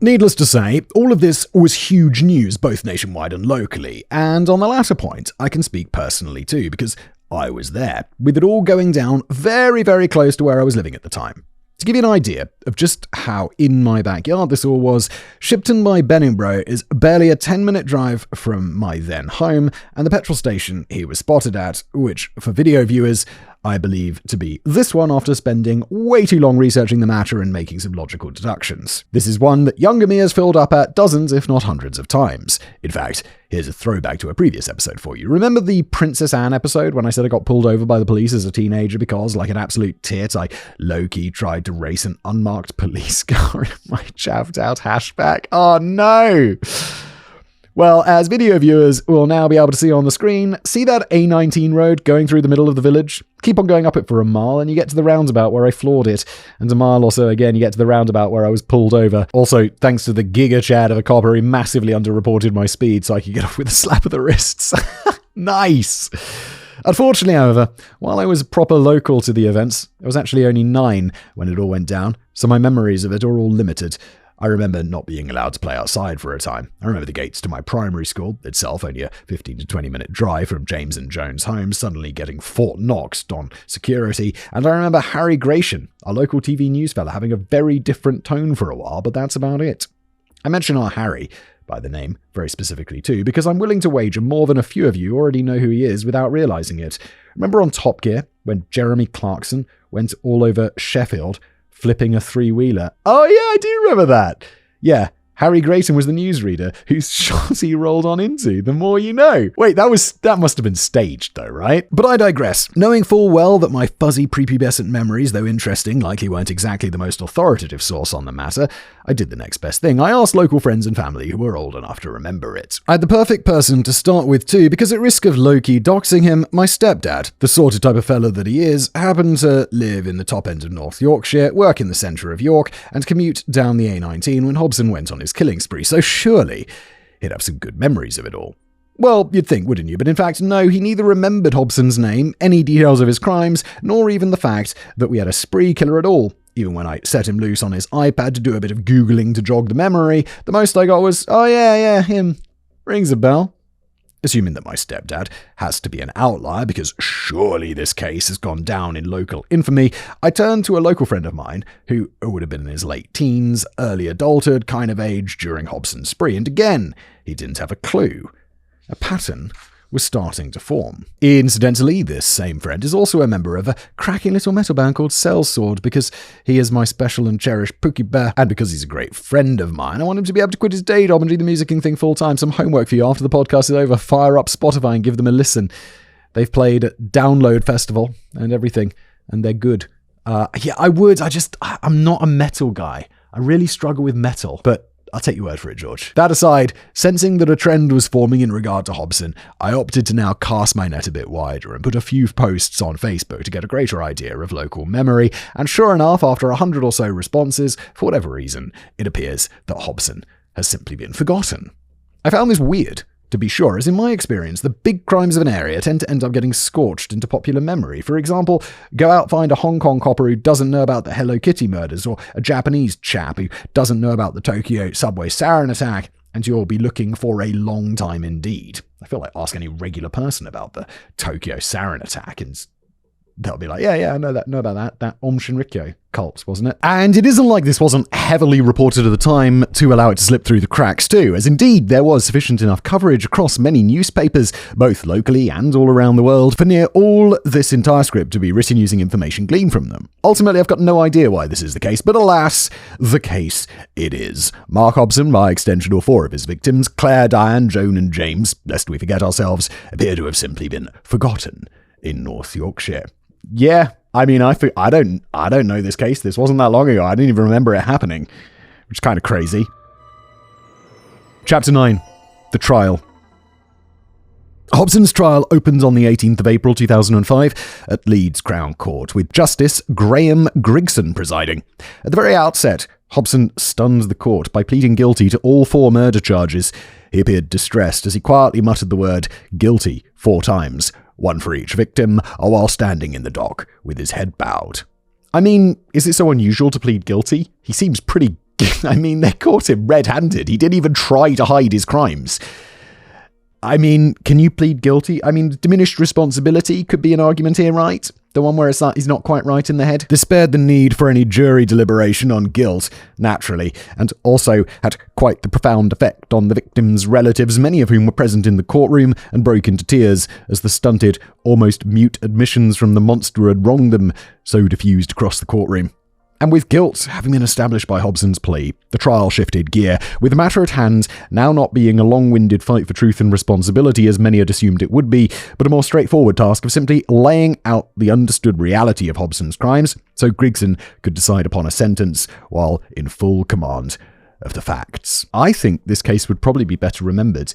Needless to say, all of this was huge news, both nationwide and locally, and on the latter point, I can speak personally too, because I was there, with it all going down very, very close to where I was living at the time. To give you an idea of just how in my backyard this all was, Shipton by Benninbro is barely a 10-minute drive from my then home, and the petrol station he was spotted at, which, for video viewers, I believe to be this one after spending way too long researching the matter and making some logical deductions. This is one that younger me has filled up at dozens, if not hundreds of times. In fact, here's a throwback to a previous episode for you. Remember the Princess Anne episode when I said I got pulled over by the police as a teenager because, like an absolute tit, I low-key tried to race an unmarked police car in my chaffed-out hatchback? Oh no! Well, as video viewers will now be able to see on the screen, see that A19 road going through the middle of the village? Keep on going up it for a mile and you get to the roundabout where I floored it. And a mile or so again, you get to the roundabout where I was pulled over. Also, thanks to the giga chad of a copper, he massively underreported my speed so I could get off with a slap of the wrists. Nice! Unfortunately, however, while I was proper local to the events, I was actually only 9 when it all went down, so my memories of it are all limited. I remember not being allowed to play outside for a time. I remember the gates to my primary school, itself only a 15 to 20 minute drive from James and Joan's home, suddenly getting Fort Knoxed on security, and I remember Harry Gratian, our local TV news fella, having a very different tone for a while, but that's about it. I mention our Harry by the name very specifically too, because I'm willing to wager more than a few of you already know who he is without realizing it. Remember on Top Gear when Jeremy Clarkson went all over Sheffield flipping a 3-wheeler? Oh yeah, I do remember that. Yeah, Harry Grayson was the newsreader whose shot he rolled on into. The more you know. Wait, that must have been staged though, right? But I digress. Knowing full well that my fuzzy prepubescent memories, though interesting, likely weren't exactly the most authoritative source on the matter, I did the next best thing. I asked local friends and family who were old enough to remember it. I had the perfect person to start with too, because at risk of low-key doxing him, my stepdad, the sort of type of fellow that he is, happened to live in the top end of North Yorkshire, work in the centre of York, and commute down the A19 when Hobson went on his killing spree, so surely he'd have some good memories of it all. Well, you'd think, wouldn't you? But in fact, no, he neither remembered Hobson's name, any details of his crimes, nor even the fact that we had a spree killer at all. Even when I set him loose on his iPad to do a bit of Googling to jog the memory, the most I got was, oh yeah, him. Rings a bell. Assuming that my stepdad has to be an outlier, because surely this case has gone down in local infamy, I turned to a local friend of mine, who would have been in his late teens, early adulthood kind of age during Hobson's spree, and again, he didn't have a clue. A pattern was starting to form. Incidentally, this same friend is also a member of a cracking little metal band called Sellsword, because he is my special and cherished Pookie Bear, and because he's a great friend of mine, I want him to be able to quit his day job and do the musicking thing full time. Some homework for you after the podcast is over. Fire up Spotify and give them a listen. They've played at Download Festival and everything, and they're good. Yeah, I'm not a metal guy. I really struggle with metal, but I'll take your word for it, George. That aside, sensing that a trend was forming in regard to Hobson, I opted to now cast my net a bit wider and put a few posts on Facebook to get a greater idea of local memory, and sure enough, after 100 or so responses, for whatever reason, it appears that Hobson has simply been forgotten. I found this weird, to be sure, as in my experience, the big crimes of an area tend to end up getting scorched into popular memory. For example, go out find a Hong Kong copper who doesn't know about the Hello Kitty murders, or a Japanese chap who doesn't know about the Tokyo subway sarin attack, and you'll be looking for a long time indeed. I feel like ask any regular person about the Tokyo sarin attack, and they'll be like, yeah, I know about that Aum Shinrikyo cult, wasn't it? And it isn't like this wasn't heavily reported at the time to allow it to slip through the cracks too, as indeed there was sufficient enough coverage across many newspapers, both locally and all around the world, for near all this entire script to be written using information gleaned from them. Ultimately, I've got no idea why this is the case, but alas, the case it is. Mark Hobson, by extension all 4 of his victims, Claire, Diane, Joan and James, lest we forget ourselves, appear to have simply been forgotten in North Yorkshire. Yeah, I mean, I don't know this case. This wasn't that long ago. I didn't even remember it happening, which is kind of crazy. Chapter 9. The Trial. Hobson's trial opens on the 18th of April 2005 at Leeds Crown Court, with Justice Graham Grigson presiding. At the very outset, Hobson stunned the court by pleading guilty to all 4 murder charges. He appeared distressed as he quietly muttered the word guilty 4 times, one for each victim, while standing in the dock with his head bowed. I mean, is it so unusual to plead guilty? He seems pretty... I mean, they caught him red-handed. He didn't even try to hide his crimes. I mean, can you plead guilty? I mean, diminished responsibility could be an argument here, right? The one where it's like he's not quite right in the head. This spared the need for any jury deliberation on guilt, naturally, and also had quite the profound effect on the victims' relatives, many of whom were present in the courtroom and broke into tears as the stunted, almost mute admissions from the monster who had wronged them so diffused across the courtroom. And with guilt having been established by Hobson's plea, the trial shifted gear, with the matter at hand now not being a long-winded fight for truth and responsibility as many had assumed it would be, but a more straightforward task of simply laying out the understood reality of Hobson's crimes, so Grigson could decide upon a sentence while in full command of the facts. I think this case would probably be better remembered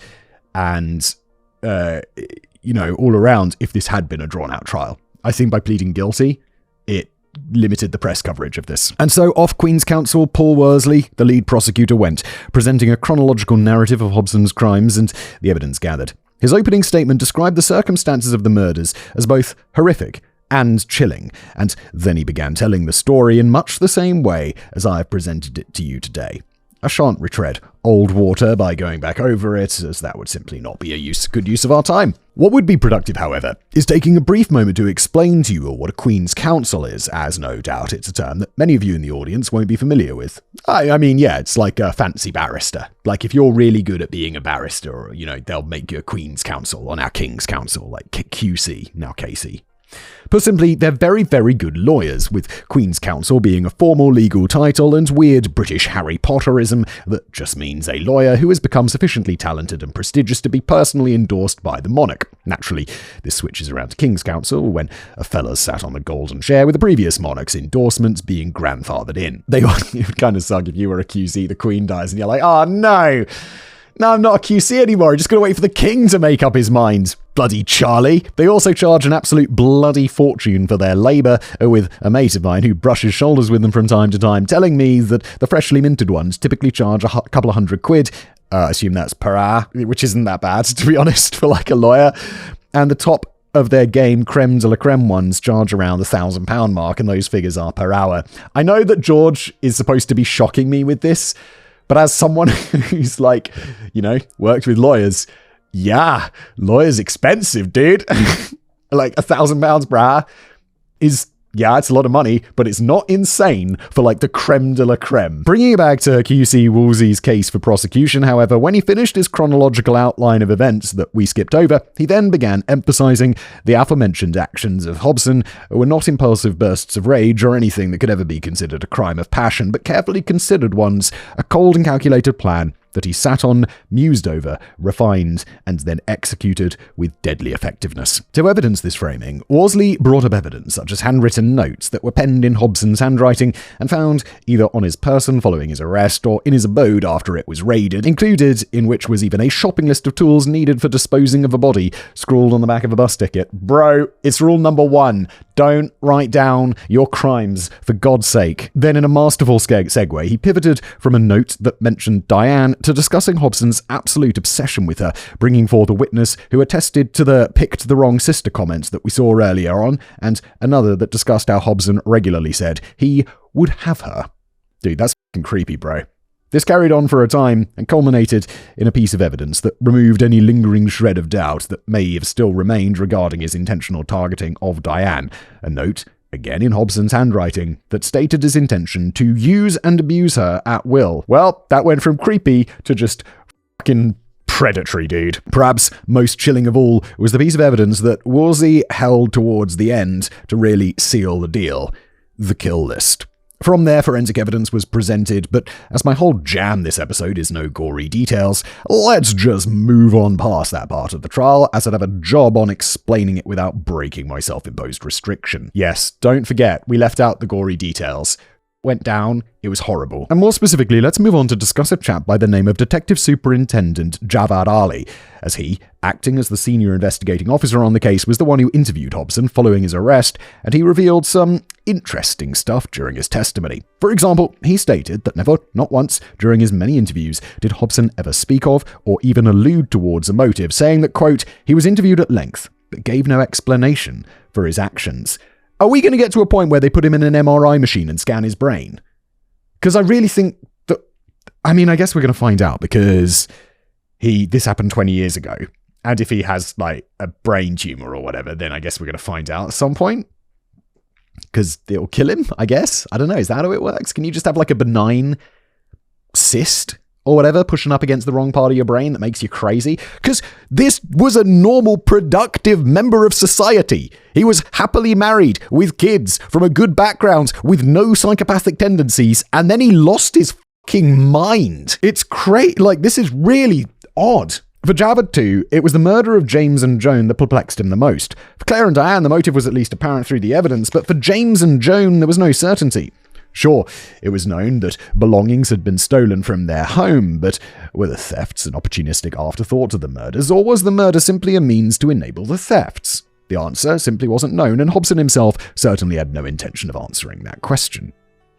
and, all around if this had been a drawn-out trial. I think by pleading guilty, it limited the press coverage of this. And so off Queen's Counsel Paul Worsley, the lead prosecutor, went, presenting a chronological narrative of Hobson's crimes and the evidence gathered. His opening statement described the circumstances of the murders as both horrific and chilling, and then he began telling the story in much the same way as I have presented it to you today. I shan't retread old water by going back over it, as that would simply not be a good use of our time. What would be productive, however, is taking a brief moment to explain to you what a Queen's Counsel is, as no doubt it's a term that many of you in the audience won't be familiar with. I mean, it's like a fancy barrister. Like if you're really good at being a barrister, or, they'll make you a Queen's Counsel, or now King's Counsel, like QC, now KC. Put simply, they're very, very good lawyers, with Queen's Counsel being a formal legal title and weird British Harry Potterism that just means a lawyer who has become sufficiently talented and prestigious to be personally endorsed by the monarch. Naturally, this switches around to King's Counsel when a fella's sat on the golden chair with the previous monarch's endorsements being grandfathered in. It would kind of suck if you were a QC, the Queen dies, and you're like, oh no! No, I'm not a QC anymore. I'm just going to wait for the king to make up his mind. Bloody Charlie. They also charge an absolute bloody fortune for their labour, with a mate of mine who brushes shoulders with them from time to time, telling me that the freshly minted ones typically charge a couple of £100. I assume that's per hour, which isn't that bad, to be honest, for like a lawyer. And the top of their game, creme de la creme ones, charge around the £1,000 mark, and those figures are per hour. I know that George is supposed to be shocking me with this, but as someone who's worked with lawyers, lawyers expensive, dude. Like £1,000 per hour is, it's a lot of money, but it's not insane for the creme de la creme. Bringing it back to QC Wolsey's case for prosecution, however, when he finished his chronological outline of events that we skipped over, he then began emphasizing the aforementioned actions of Hobson were not impulsive bursts of rage or anything that could ever be considered a crime of passion, but carefully considered ones, a cold and calculated plan that he sat on, mused over, refined, and then executed with deadly effectiveness. To evidence this framing, Worsley brought up evidence such as handwritten notes that were penned in Hobson's handwriting and found either on his person following his arrest or in his abode after it was raided, included in which was even a shopping list of tools needed for disposing of a body, scrawled on the back of a bus ticket. Bro, it's rule number 1. Don't write down your crimes, for God's sake. Then in a masterful segue, he pivoted from a note that mentioned Diane to discussing Hobson's absolute obsession with her, bringing forth a witness who attested to the picked the wrong sister comments that we saw earlier on, and another that discussed how Hobson regularly said he would have her. Dude, that's fucking creepy, bro. This carried on for a time and culminated in a piece of evidence that removed any lingering shred of doubt that may have still remained regarding his intentional targeting of Diane. A note, again in Hobson's handwriting, that stated his intention to use and abuse her at will. Well, that went from creepy to just fucking predatory, dude. Perhaps most chilling of all was the piece of evidence that Wolsey held towards the end to really seal the deal: the kill list. From there, forensic evidence was presented, but as my whole jam this episode is no gory details, let's just move on past that part of the trial, as I'd have a job on explaining it without breaking my self-imposed restriction. Yes, don't forget, we left out the gory details. Went down, it was horrible. And more specifically, let's move on to discuss a chap by the name of Detective Superintendent Javad Ali, as he, acting as the senior investigating officer on the case, was the one who interviewed Hobson following his arrest, and he revealed some interesting stuff during his testimony. For example, he stated that never, not once, during his many interviews, did Hobson ever speak of or even allude towards a motive, saying that, quote, he was interviewed at length, but gave no explanation for his actions. Are we going to get to a point where they put him in an MRI machine and scan his brain? Because I really think that, I guess we're going to find out, because this happened 20 years ago. And if he has a brain tumor or whatever, then I guess we're going to find out at some point. Because it'll kill him, I guess. I don't know. Is that how it works? Can you just have a benign cyst or whatever pushing up against the wrong part of your brain that makes you crazy? Because this was a normal, productive member of society. He was happily married with kids from a good background with no psychopathic tendencies, and then he lost his fucking mind. It's crazy. This is really odd. For Javad too, it was the murder of James and Joan that perplexed him the most. For Claire and Diane, the motive was at least apparent through the evidence, but for James and Joan, there was no certainty. Sure, it was known that belongings had been stolen from their home, but were the thefts an opportunistic afterthought to the murders, or was the murder simply a means to enable the thefts? The answer simply wasn't known, and Hobson himself certainly had no intention of answering that question.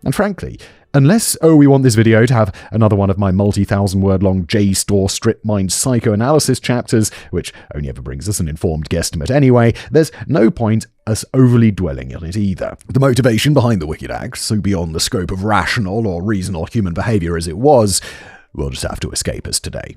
And frankly, unless, we want this video to have another one of my multi-thousand word long JSTOR strip mind psychoanalysis chapters, which only ever brings us an informed guesstimate anyway, there's no point us overly dwelling on it either. The motivation behind the wicked act, so beyond the scope of rational or reasonable human behavior as it was, will just have to escape us today.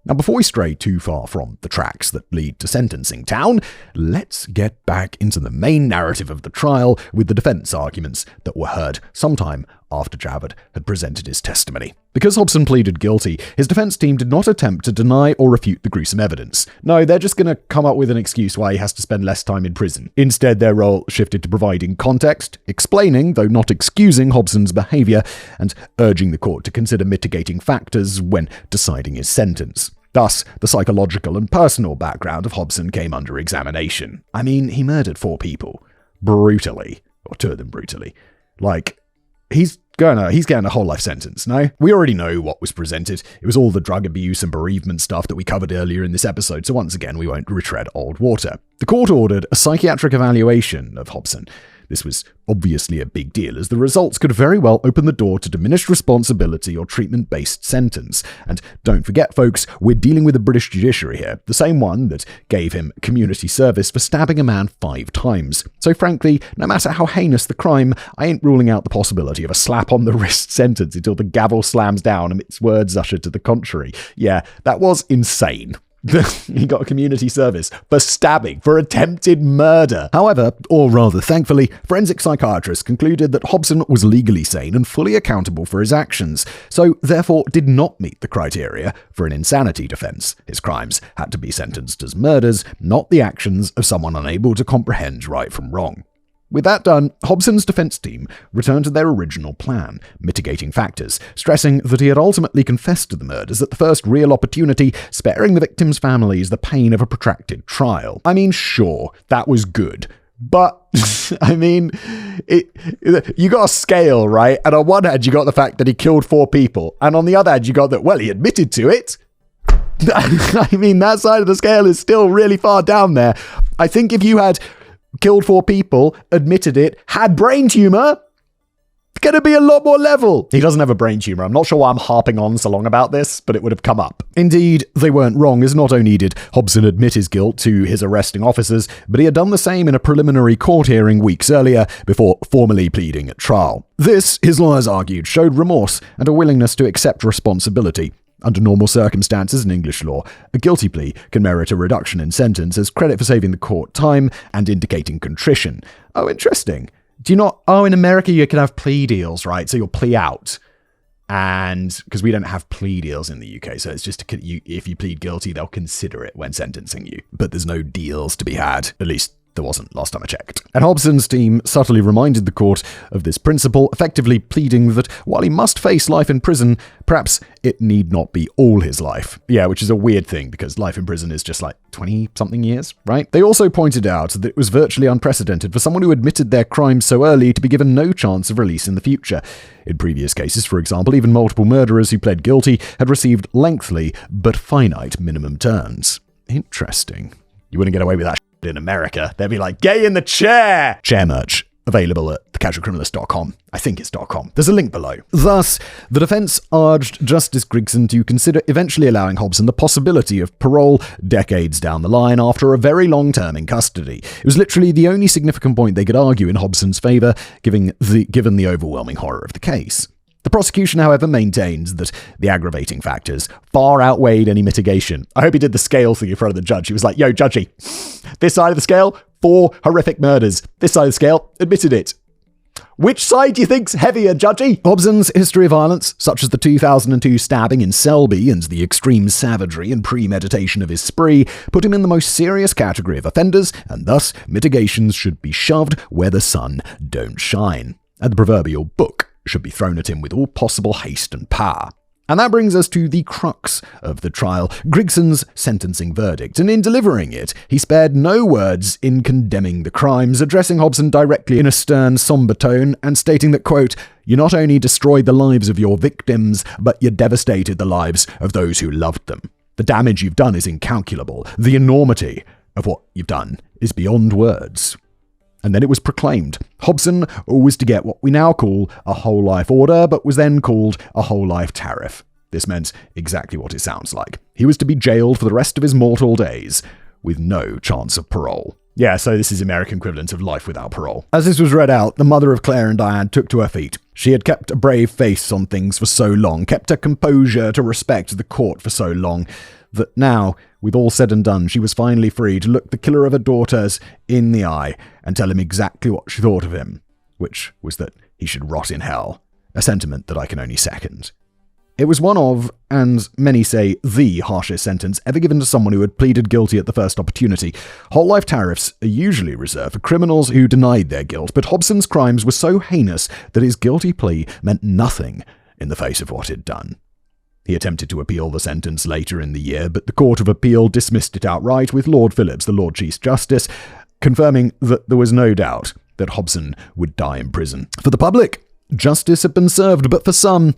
Now, before we stray too far from the tracks that lead to Sentencing Town, let's get back into the main narrative of the trial with the defense arguments that were heard sometime after Javert had presented his testimony. Because Hobson pleaded guilty, his defense team did not attempt to deny or refute the gruesome evidence. No, they're just going to come up with an excuse why he has to spend less time in prison. Instead, their role shifted to providing context, explaining, though not excusing, Hobson's behavior, and urging the court to consider mitigating factors when deciding his sentence. Thus, the psychological and personal background of Hobson came under examination. I mean, he murdered 4 people. Brutally. Or 2 of them brutally. He's getting a whole life sentence, no? We already know what was presented. It was all the drug abuse and bereavement stuff that we covered earlier in this episode, so once again, we won't retread old water. The court ordered a psychiatric evaluation of Hobson. This was obviously a big deal, as the results could very well open the door to diminished responsibility or treatment-based sentence. And don't forget, folks, we're dealing with the British judiciary here, the same one that gave him community service for stabbing a man 5 times. So frankly, no matter how heinous the crime, I ain't ruling out the possibility of a slap-on-the-wrist sentence until the gavel slams down amidst words ushered to the contrary. Yeah, that was insane. He got a community service for stabbing, for attempted murder. However, or rather thankfully, forensic psychiatrists concluded that Hobson was legally sane and fully accountable for his actions, so therefore did not meet the criteria for an insanity defense. His crimes had to be sentenced as murders, not the actions of someone unable to comprehend right from wrong. With that done, Hobson's defense team returned to their original plan, mitigating factors, stressing that he had ultimately confessed to the murders at the first real opportunity, sparing the victims' families the pain of a protracted trial. I mean, sure, that was good. But, I mean, you got a scale, right? And on one hand, you got the fact that he killed 4 people. And on the other hand, you got that, well, he admitted to it. I mean, that side of the scale is still really far down there. I think if you had killed 4 people, admitted it, had brain tumor, it's going to be a lot more level. He doesn't have a brain tumor. I'm not sure why I'm harping on so long about this, but it would have come up. Indeed, they weren't wrong, as not only did Hobson admit his guilt to his arresting officers, but he had done the same in a preliminary court hearing weeks earlier before formally pleading at trial. This, his lawyers argued, showed remorse and a willingness to accept responsibility. Under normal circumstances in English law, a guilty plea can merit a reduction in sentence as credit for saving the court time and indicating contrition. Oh, interesting. Do you not... Oh, in America you can have plea deals, right? So you'll plea out. And because we don't have plea deals in the UK, so it's just if you plead guilty, they'll consider it when sentencing you. But there's no deals to be had, at least there wasn't last time I checked. And Hobson's team subtly reminded the court of this principle, effectively pleading that while he must face life in prison, perhaps it need not be all his life. Yeah, which is a weird thing because life in prison is just like 20-something years, right? They also pointed out that it was virtually unprecedented for someone who admitted their crimes so early to be given no chance of release in the future. In previous cases, for example, even multiple murderers who pled guilty had received lengthy but finite minimum terms. Interesting. You wouldn't get away with that in America. They'd be like, gay in the chair! Chair merch. Available at thecasualcriminalist.com. I think it's .com. There's a link below. Thus, the defense urged Justice Grigson to consider eventually allowing Hobson the possibility of parole decades down the line after a very long term in custody. It was literally the only significant point they could argue in Hobson's favor, given the overwhelming horror of the case. The prosecution, however, maintains that the aggravating factors far outweighed any mitigation. I hope he did the scale thing in front of the judge. He was like, yo, judgy, this side of the scale, 4 horrific murders. This side of the scale, admitted it. Which side do you think's heavier, judgy? Hobson's history of violence, such as the 2002 stabbing in Selby and the extreme savagery and premeditation of his spree, put him in the most serious category of offenders, and thus mitigations should be shoved where the sun don't shine. And the proverbial book should be thrown at him with all possible haste and power. And that brings us to the crux of the trial, Grigson's sentencing verdict. And in delivering it, he spared no words in condemning the crimes, addressing Hobson directly in a stern, somber tone and stating that, quote, "You not only destroyed the lives of your victims, but you devastated the lives of those who loved them. The damage you've done is incalculable. The enormity of what you've done is beyond words." And then it was proclaimed. Hobson was to get what we now call a whole life order, but was then called a whole life tariff. This meant exactly what it sounds like. He was to be jailed for the rest of his mortal days, with no chance of parole. Yeah, so this is the American equivalent of life without parole. As this was read out, the mother of Claire and Diane took to her feet. She had kept a brave face on things for so long, kept her composure to respect the court for so long, that now, with all said and done, she was finally free to look the killer of her daughters in the eye and tell him exactly what she thought of him, which was that he should rot in hell, a sentiment that I can only second. It was one of, and many say the harshest sentence ever given to someone who had pleaded guilty at the first opportunity. Whole life tariffs are usually reserved for criminals who denied their guilt, but Hobson's crimes were so heinous that his guilty plea meant nothing in the face of what he'd done. He attempted to appeal the sentence later in the year, but the Court of Appeal dismissed it outright, with Lord Phillips, the Lord Chief Justice, confirming that there was no doubt that Hobson would die in prison. For the public, justice had been served, but for some,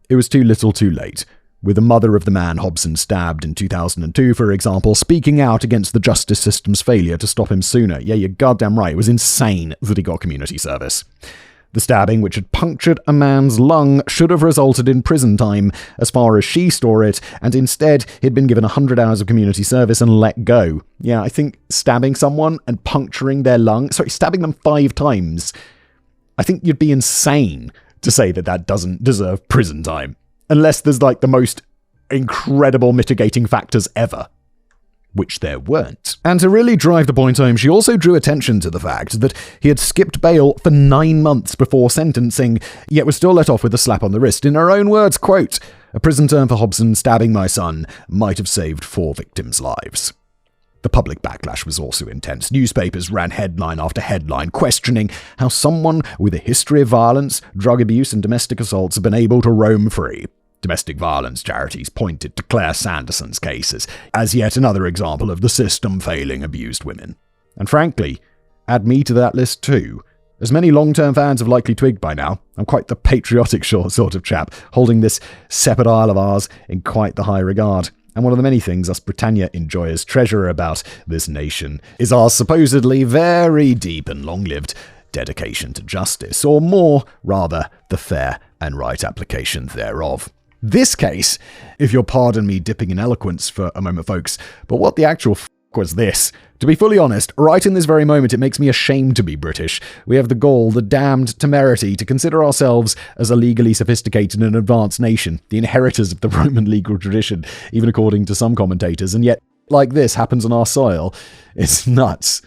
it was too little too late, with the mother of the man Hobson stabbed in 2002, for example, speaking out against the justice system's failure to stop him sooner. Yeah, you're goddamn right, it was insane that he got community service. The stabbing, which had punctured a man's lung, should have resulted in prison time, as far as she saw it, and instead he'd been given 100 hours of community service and let go. Yeah, I think stabbing someone and puncturing their lung, stabbing them 5 times, I think you'd be insane to say that that doesn't deserve prison time, unless there's like the most incredible mitigating factors ever. Which there weren't. And to really drive the point home, she also drew attention to the fact that he had skipped bail for 9 months before sentencing, yet was still let off with a slap on the wrist. In her own words, quote, "A prison term for Hobson stabbing my son might have saved 4 victims' lives." The public backlash was also intense. Newspapers ran headline after headline questioning how someone with a history of violence, drug abuse, and domestic assaults had been able to roam free. Domestic violence charities pointed to Claire Sanderson's cases as yet another example of the system failing abused women. And frankly, add me to that list too. As many long-term fans have likely twigged by now, I'm quite the patriotic sort of chap, holding this separate isle of ours in quite the high regard. And one of the many things us Britannia enjoyers treasure about this nation is our supposedly very deep and long-lived dedication to justice, or more, rather, the fair and right application thereof. This case, if you'll pardon me dipping in eloquence for a moment, folks, but what the actual was this? To be fully honest, right in this very moment, it makes me ashamed to be British. We have the gall, the damned temerity to consider ourselves as a legally sophisticated and advanced nation, the inheritors of the Roman legal tradition, even according to some commentators, and yet, like this happens on our soil. It's nuts.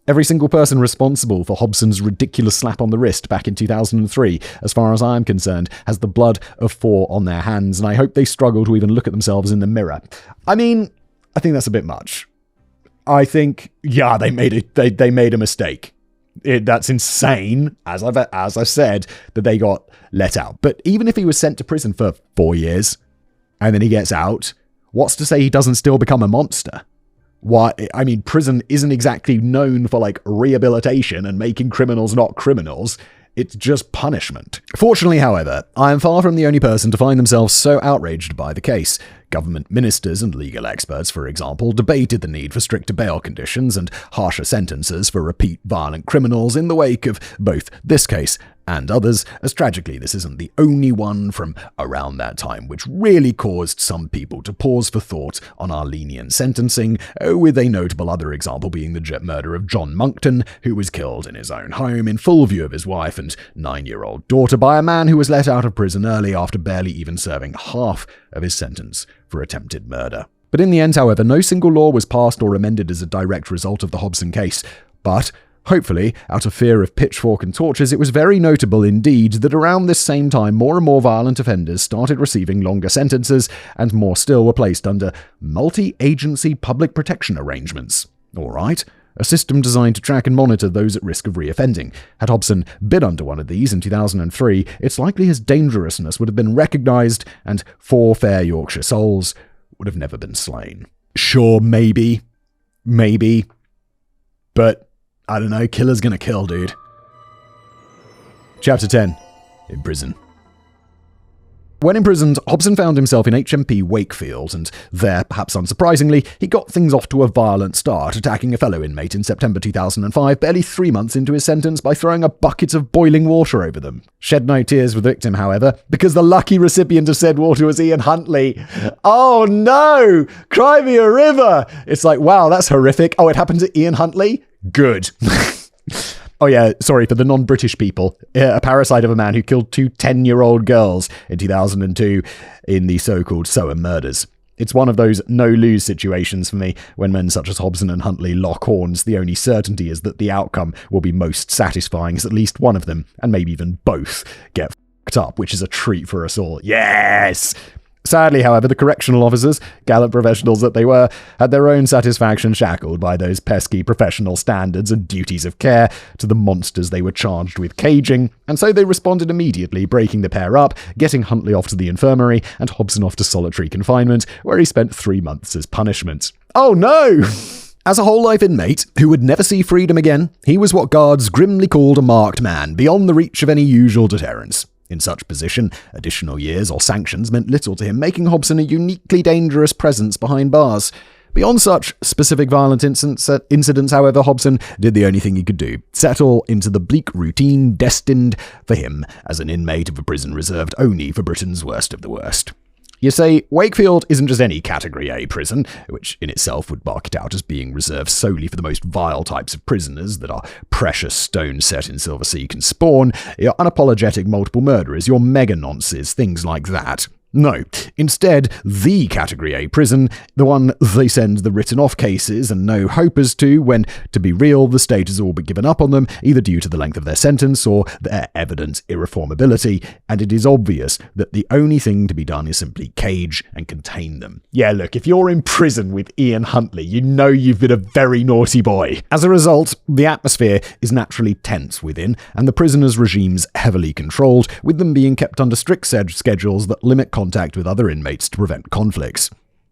Every single person responsible for Hobson's ridiculous slap on the wrist back in 2003, as far as I'm concerned, has the blood of 4 on their hands, and I hope they struggle to even look at themselves in the mirror. I mean, I think that's a bit much. I think, yeah, they made a mistake. That's insane, as I've said, that they got let out. But even if he was sent to prison for 4 years, and then he gets out, what's to say he doesn't still become a monster? Why? I mean, prison isn't exactly known for like rehabilitation and making criminals not criminals. It's just punishment. Fortunately, however, I am far from the only person to find themselves so outraged by the case. Government ministers and legal experts, for example, debated the need for stricter bail conditions and harsher sentences for repeat violent criminals in the wake of both this case and others, as tragically this isn't the only one from around that time, which really caused some people to pause for thought on our lenient sentencing, with a notable other example being the murder of John Monckton, who was killed in his own home in full view of his wife and 9-year-old daughter by a man who was let out of prison early after barely even serving half of his sentence for attempted murder. But in the end, however, no single law was passed or amended as a direct result of the Hobson case, but hopefully, out of fear of pitchfork and torches, it was very notable indeed that around this same time, more and more violent offenders started receiving longer sentences, and more still were placed under multi-agency public protection arrangements. All right, a system designed to track and monitor those at risk of reoffending. Had Hobson been under one of these in 2003, it's likely his dangerousness would have been recognised and 4 fair Yorkshire souls would have never been slain. Sure, maybe, but I don't know, killer's gonna kill, dude. Chapter 10. In prison. When imprisoned, Hobson found himself in HMP Wakefield, and there, perhaps unsurprisingly, he got things off to a violent start, attacking a fellow inmate in September 2005, barely 3 months into his sentence, by throwing a bucket of boiling water over them. Shed no tears for the victim, however, because the lucky recipient of said water was Ian Huntley. Oh no! Cry me a river! It's like, wow, that's horrific. Oh, it happened to Ian Huntley? Good. Oh yeah, sorry, for the non-British people. A parasite of a man who killed 2 10-year-old girls in 2002 in the so-called Soham murders. It's one of those no-lose situations for me. When men such as Hobson and Huntley lock horns, the only certainty is that the outcome will be most satisfying, as at least one of them, and maybe even both, get f***ed up, which is a treat for us all. Yes! Sadly, however, the correctional officers, gallant professionals that they were, had their own satisfaction shackled by those pesky professional standards and duties of care to the monsters they were charged with caging, and so they responded immediately, breaking the pair up, getting Huntley off to the infirmary, and Hobson off to solitary confinement, where he spent 3 months as punishment. Oh no! As a whole-life inmate who would never see freedom again, he was what guards grimly called a marked man, beyond the reach of any usual deterrents. In such position, additional years or sanctions meant little to him, making Hobson a uniquely dangerous presence behind bars. Beyond such specific violent incidents, however, Hobson did the only thing he could do: settle into the bleak routine destined for him as an inmate of a prison reserved only for Britain's worst of the worst. You say, Wakefield isn't just any Category A prison, which in itself would mark it out as being reserved solely for the most vile types of prisoners that our precious stone set in Silversea can spawn, your unapologetic multiple murderers, your mega-nonces, things like that. No, instead, the Category A prison, the one they send the written-off cases and no hopers to when, to be real, the state has all but given up on them, either due to the length of their sentence or their evident irreformability, and it is obvious that the only thing to be done is simply cage and contain them. Yeah, look, if you're in prison with Ian Huntley, you know you've been a very naughty boy. As a result, the atmosphere is naturally tense within, and the prisoners' regimes heavily controlled, with them being kept under strict schedules that limit contact with other inmates to prevent conflicts.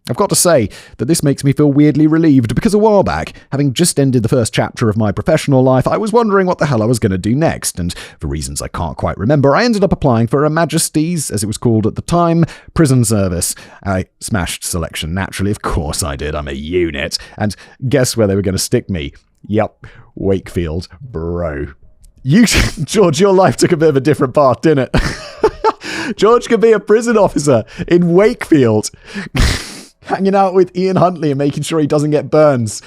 I've got to say that this makes me feel weirdly relieved, because a while back, having just ended the first chapter of my professional life, I was wondering what the hell I was going to do next, and for reasons I can't quite remember, I ended up applying for a Majesty's, as it was called at the time, prison service. I smashed selection naturally, of course I did, I'm a unit, and guess where they were going to stick me? Yep, Wakefield, bro. George, your life took a bit of a different path, didn't it? George could be a prison officer in Wakefield, hanging out with Ian Huntley and making sure he doesn't get burns.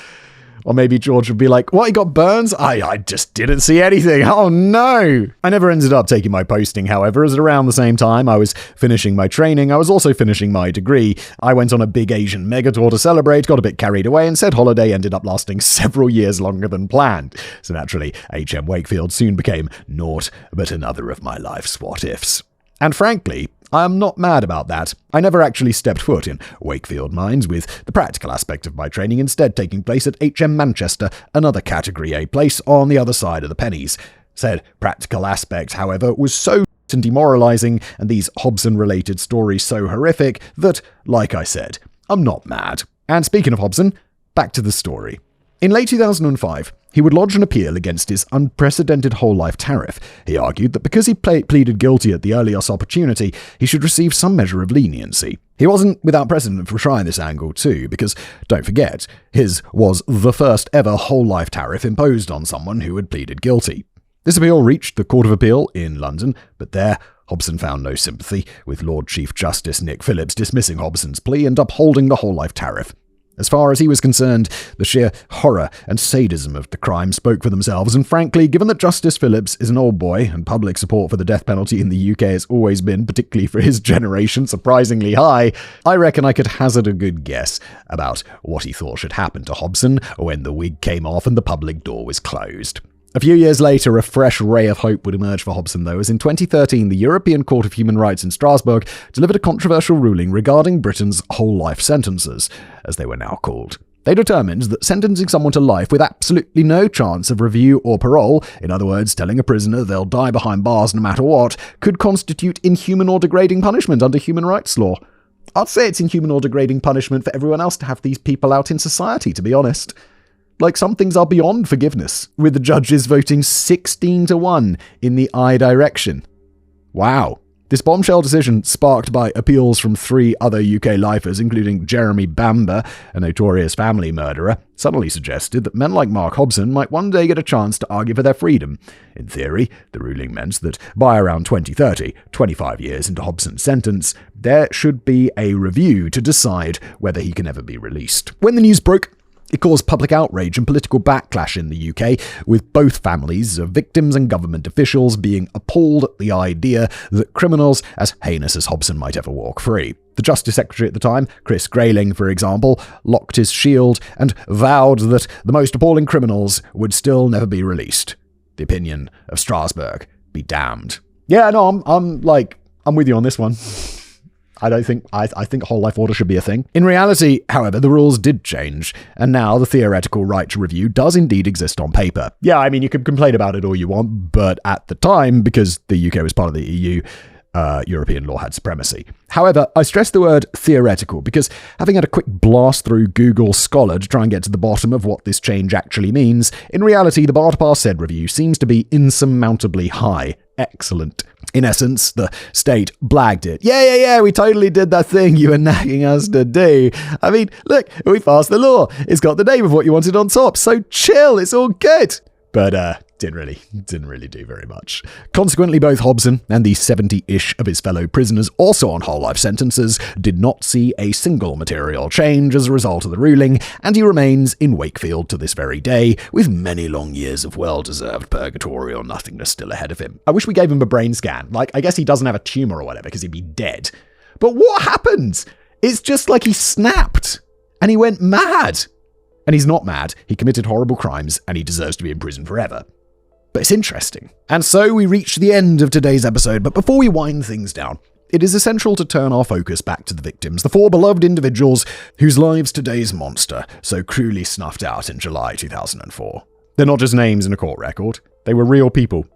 Or maybe George would be like, what, he got burns? I just didn't see anything. Oh no. I never ended up taking my posting, however, as around the same time I was finishing my training, I was also finishing my degree. I went on a big Asian mega tour to celebrate, got a bit carried away, and said holiday ended up lasting several years longer than planned. So naturally, HM Wakefield soon became naught but another of my life's what-ifs. And frankly, I am not mad about that. I never actually stepped foot in Wakefield mines, with the practical aspect of my training instead taking place at HM Manchester, another Category A place on the other side of the pennies. Said practical aspect, however, was so and demoralizing, and these Hobson-related stories so horrific that, like I said, I'm not mad. And speaking of Hobson, back to the story. In late 2005, he would lodge an appeal against his unprecedented whole-life tariff. He argued that because he pleaded guilty at the earliest opportunity, he should receive some measure of leniency. He wasn't without precedent for trying this angle too, because, don't forget, his was the first ever whole-life tariff imposed on someone who had pleaded guilty. This appeal reached the Court of Appeal in London, but there, Hobson found no sympathy, with Lord Chief Justice Nick Phillips dismissing Hobson's plea and upholding the whole-life tariff. As far as he was concerned, the sheer horror and sadism of the crime spoke for themselves, and frankly, given that Justice Phillips is an old boy and public support for the death penalty in the UK has always been, particularly for his generation, surprisingly high, I reckon I could hazard a good guess about what he thought should happen to Hobson when the wig came off and the public door was closed. A few years later, a fresh ray of hope would emerge for Hobson, though, as in 2013, the European Court of Human Rights in Strasbourg delivered a controversial ruling regarding Britain's whole-life sentences, as they were now called. They determined that sentencing someone to life with absolutely no chance of review or parole, in other words, telling a prisoner they'll die behind bars no matter what, could constitute inhuman or degrading punishment under human rights law. I'd say it's inhuman or degrading punishment for everyone else to have these people out in society, to be honest. Like, some things are beyond forgiveness, with the judges voting 16-1 in the I direction. Wow. This bombshell decision, sparked by appeals from 3 other UK lifers, including Jeremy Bamber, a notorious family murderer, suddenly suggested that men like Mark Hobson might one day get a chance to argue for their freedom. In theory, the ruling meant that by around 2030, 25 years into Hobson's sentence, there should be a review to decide whether he can ever be released. When the news broke, it caused public outrage and political backlash in the UK, with both families of victims and government officials being appalled at the idea that criminals as heinous as Hobson might ever walk free. The Justice Secretary at the time, Chris Grayling, for example, locked his shield and vowed that the most appalling criminals would still never be released. The opinion of Strasbourg be damned. Yeah, no, I'm with you on this one. I think whole life order should be a thing. In reality, however, the rules did change, and now the theoretical right to review does indeed exist on paper. Yeah, I mean, you can complain about it all you want, but at the time, because the UK was part of the EU, European law had supremacy. However, I stress the word theoretical because, having had a quick blast through Google Scholar to try and get to the bottom of what this change actually means, in reality, the bar to pass said review seems to be insurmountably high. Excellent. In essence, the state blagged it. Yeah, we totally did that thing you were nagging us to do. I mean, look, we passed the law. It's got the name of what you wanted on top, so chill, it's all good. But, didn't really do very much. Consequently, both Hobson and the 70-ish of his fellow prisoners, also on whole life sentences, did not see a single material change as a result of the ruling, and he remains in Wakefield to this very day, with many long years of well-deserved purgatorial nothingness still ahead of him. I wish we gave him a brain scan. Like, I guess he doesn't have a tumor or whatever, because he'd be dead. But what happened? It's just like he snapped, and he went mad. And he's not mad. He committed horrible crimes, and he deserves to be in prison forever. But it's interesting. And so we reach the end of today's episode, but before we wind things down, it is essential to turn our focus back to the victims, the 4 beloved individuals whose lives today's monster so cruelly snuffed out in July 2004. They're not just names in a court record. They were real people,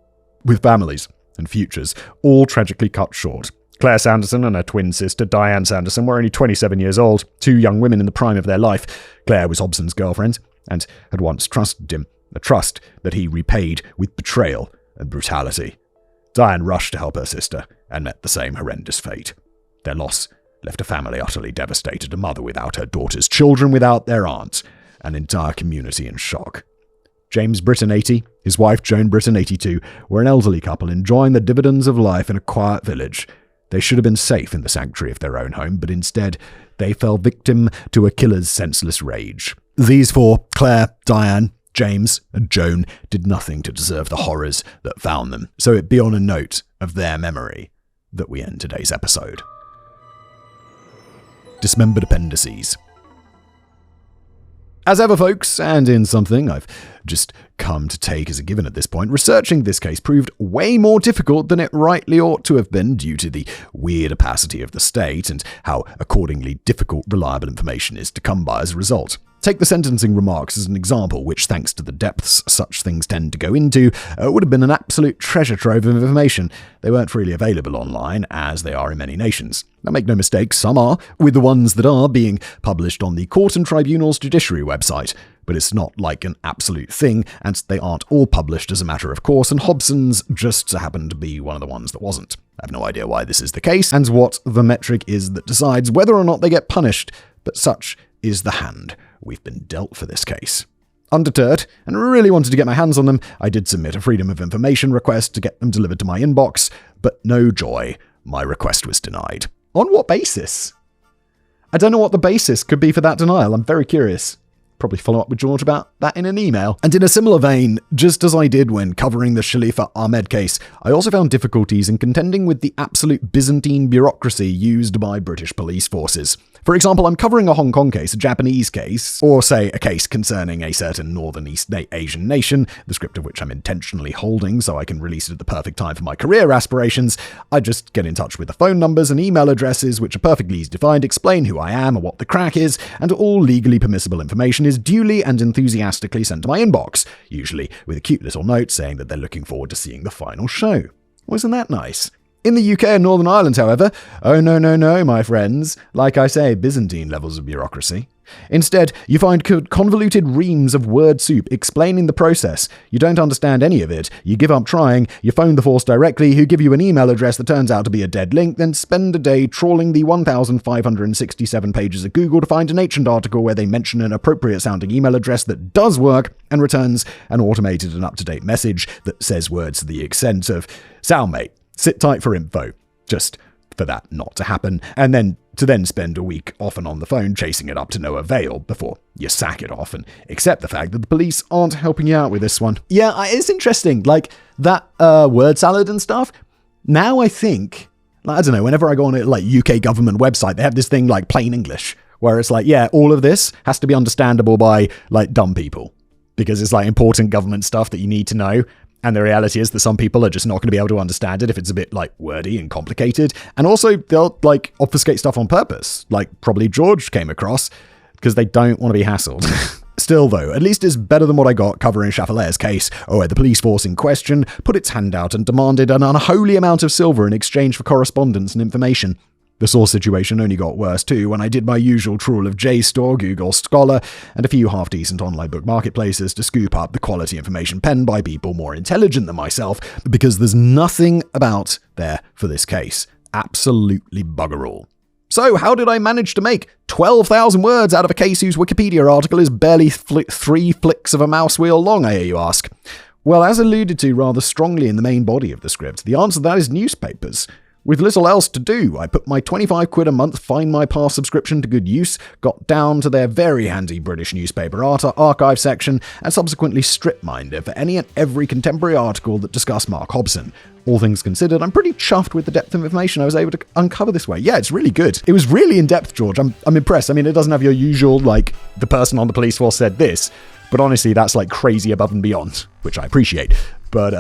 with families and futures, all tragically cut short. Claire Sanderson and her twin sister, Diane Sanderson, were only 27 years old, 2 young women in the prime of their life. Claire was Hobson's girlfriend, and had once trusted him, a trust that he repaid with betrayal and brutality. Diane rushed to help her sister, and met the same horrendous fate. Their loss left a family utterly devastated, a mother without her daughters, children without their aunts, an entire community in shock. James Britton, 80, his wife Joan Britton, 82, were an elderly couple enjoying the dividends of life in a quiet village. They should have been safe in the sanctuary of their own home, but instead, they fell victim to a killer's senseless rage. These 4, Claire, Diane, James, and Joan, did nothing to deserve the horrors that found them, so it be on a note of their memory that we end today's episode. Dismembered appendices. As ever, folks, and in something I've just come to take as a given at this point, researching this case proved way more difficult than it rightly ought to have been due to the weird opacity of the state and how accordingly difficult reliable information is to come by as a result. Take the sentencing remarks as an example, which, thanks to the depths such things tend to go into, would have been an absolute treasure trove of information. They weren't freely available online, as they are in many nations. Now, make no mistake, some are, with the ones that are being published on the Court and Tribunal's Judiciary website. But it's not like an absolute thing, and they aren't all published as a matter of course, and Hobson's just happened to be one of the ones that wasn't. I have no idea why this is the case, and what the metric is that decides whether or not they get punished, but such is the hand we've been dealt for this case. Undeterred, and really wanted to get my hands on them, I did submit a Freedom of Information request to get them delivered to my inbox, but no joy, my request was denied. On what basis? I don't know what the basis could be for that denial. I'm very curious. Probably follow up with George about that in an email. And in a similar vein, just as I did when covering the Khalifa Ahmed case, I also found difficulties in contending with the absolute Byzantine bureaucracy used by British police forces. For example, I'm covering a Hong Kong case, a Japanese case, or say a case concerning a certain Northern East Asian nation, the script of which I'm intentionally holding so I can release it at the perfect time for my career aspirations. I just get in touch with the phone numbers and email addresses, which are perfectly easy to find, explain who I am and what the crack is, and all legally permissible information is duly and enthusiastically sent to my inbox, usually with a cute little note saying that they're looking forward to seeing the final show. Wasn't that nice? In the UK and Northern Ireland, however, oh no, my friends, like I say, Byzantine levels of bureaucracy. Instead, you find convoluted reams of word soup explaining the process. You don't understand any of it. You give up trying. You phone the force directly, who give you an email address that turns out to be a dead link, then spend a day trawling the 1,567 pages of Google to find an ancient article where they mention an appropriate-sounding email address that does work and returns an automated and up-to-date message that says words to the extent of, "Sound mate, sit tight for info," just for that not to happen, and then spend a week off and on the phone chasing it up to no avail before you sack it off and accept the fact that the police aren't helping you out with this one. Yeah, it's interesting, like that word salad and stuff. Now I think, I don't know, whenever I go on a like UK government website, they have this thing like plain English, where it's like, yeah, all of this has to be understandable by like dumb people, because it's like important government stuff that you need to know. And the reality is that some people are just not going to be able to understand it if it's a bit like wordy and complicated. And also they'll like obfuscate stuff on purpose, like probably George came across, because they don't want to be hassled. Still though, at least it's better than what I got covering Chaffelaire's case, where the police force in question put its hand out and demanded an unholy amount of silver in exchange for correspondence and information. The source situation only got worse too when I did my usual trawl of JSTOR, Google Scholar, and a few half-decent online book marketplaces to scoop up the quality information penned by people more intelligent than myself, because there's nothing about there for this case. Absolutely bugger all. So how did I manage to make 12,000 words out of a case whose Wikipedia article is barely 3 flicks of a mouse wheel long, I hear you ask? Well, as alluded to rather strongly in the main body of the script, the answer to that is newspapers. With little else to do, I put my £25 a month Find My Pass subscription to good use, got down to their very handy British newspaper archive section, and subsequently strip-mined it for any and every contemporary article that discussed Mark Hobson. All things considered, I'm pretty chuffed with the depth of information I was able to uncover this way. Yeah, it's really good. It was really in-depth, George. I'm impressed. I mean, it doesn't have your usual, like, the person on the police force said this, but honestly, that's like crazy above and beyond, which I appreciate. But,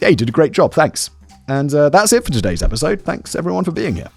yeah, you did a great job. Thanks. And that's it for today's episode. Thanks, everyone, for being here.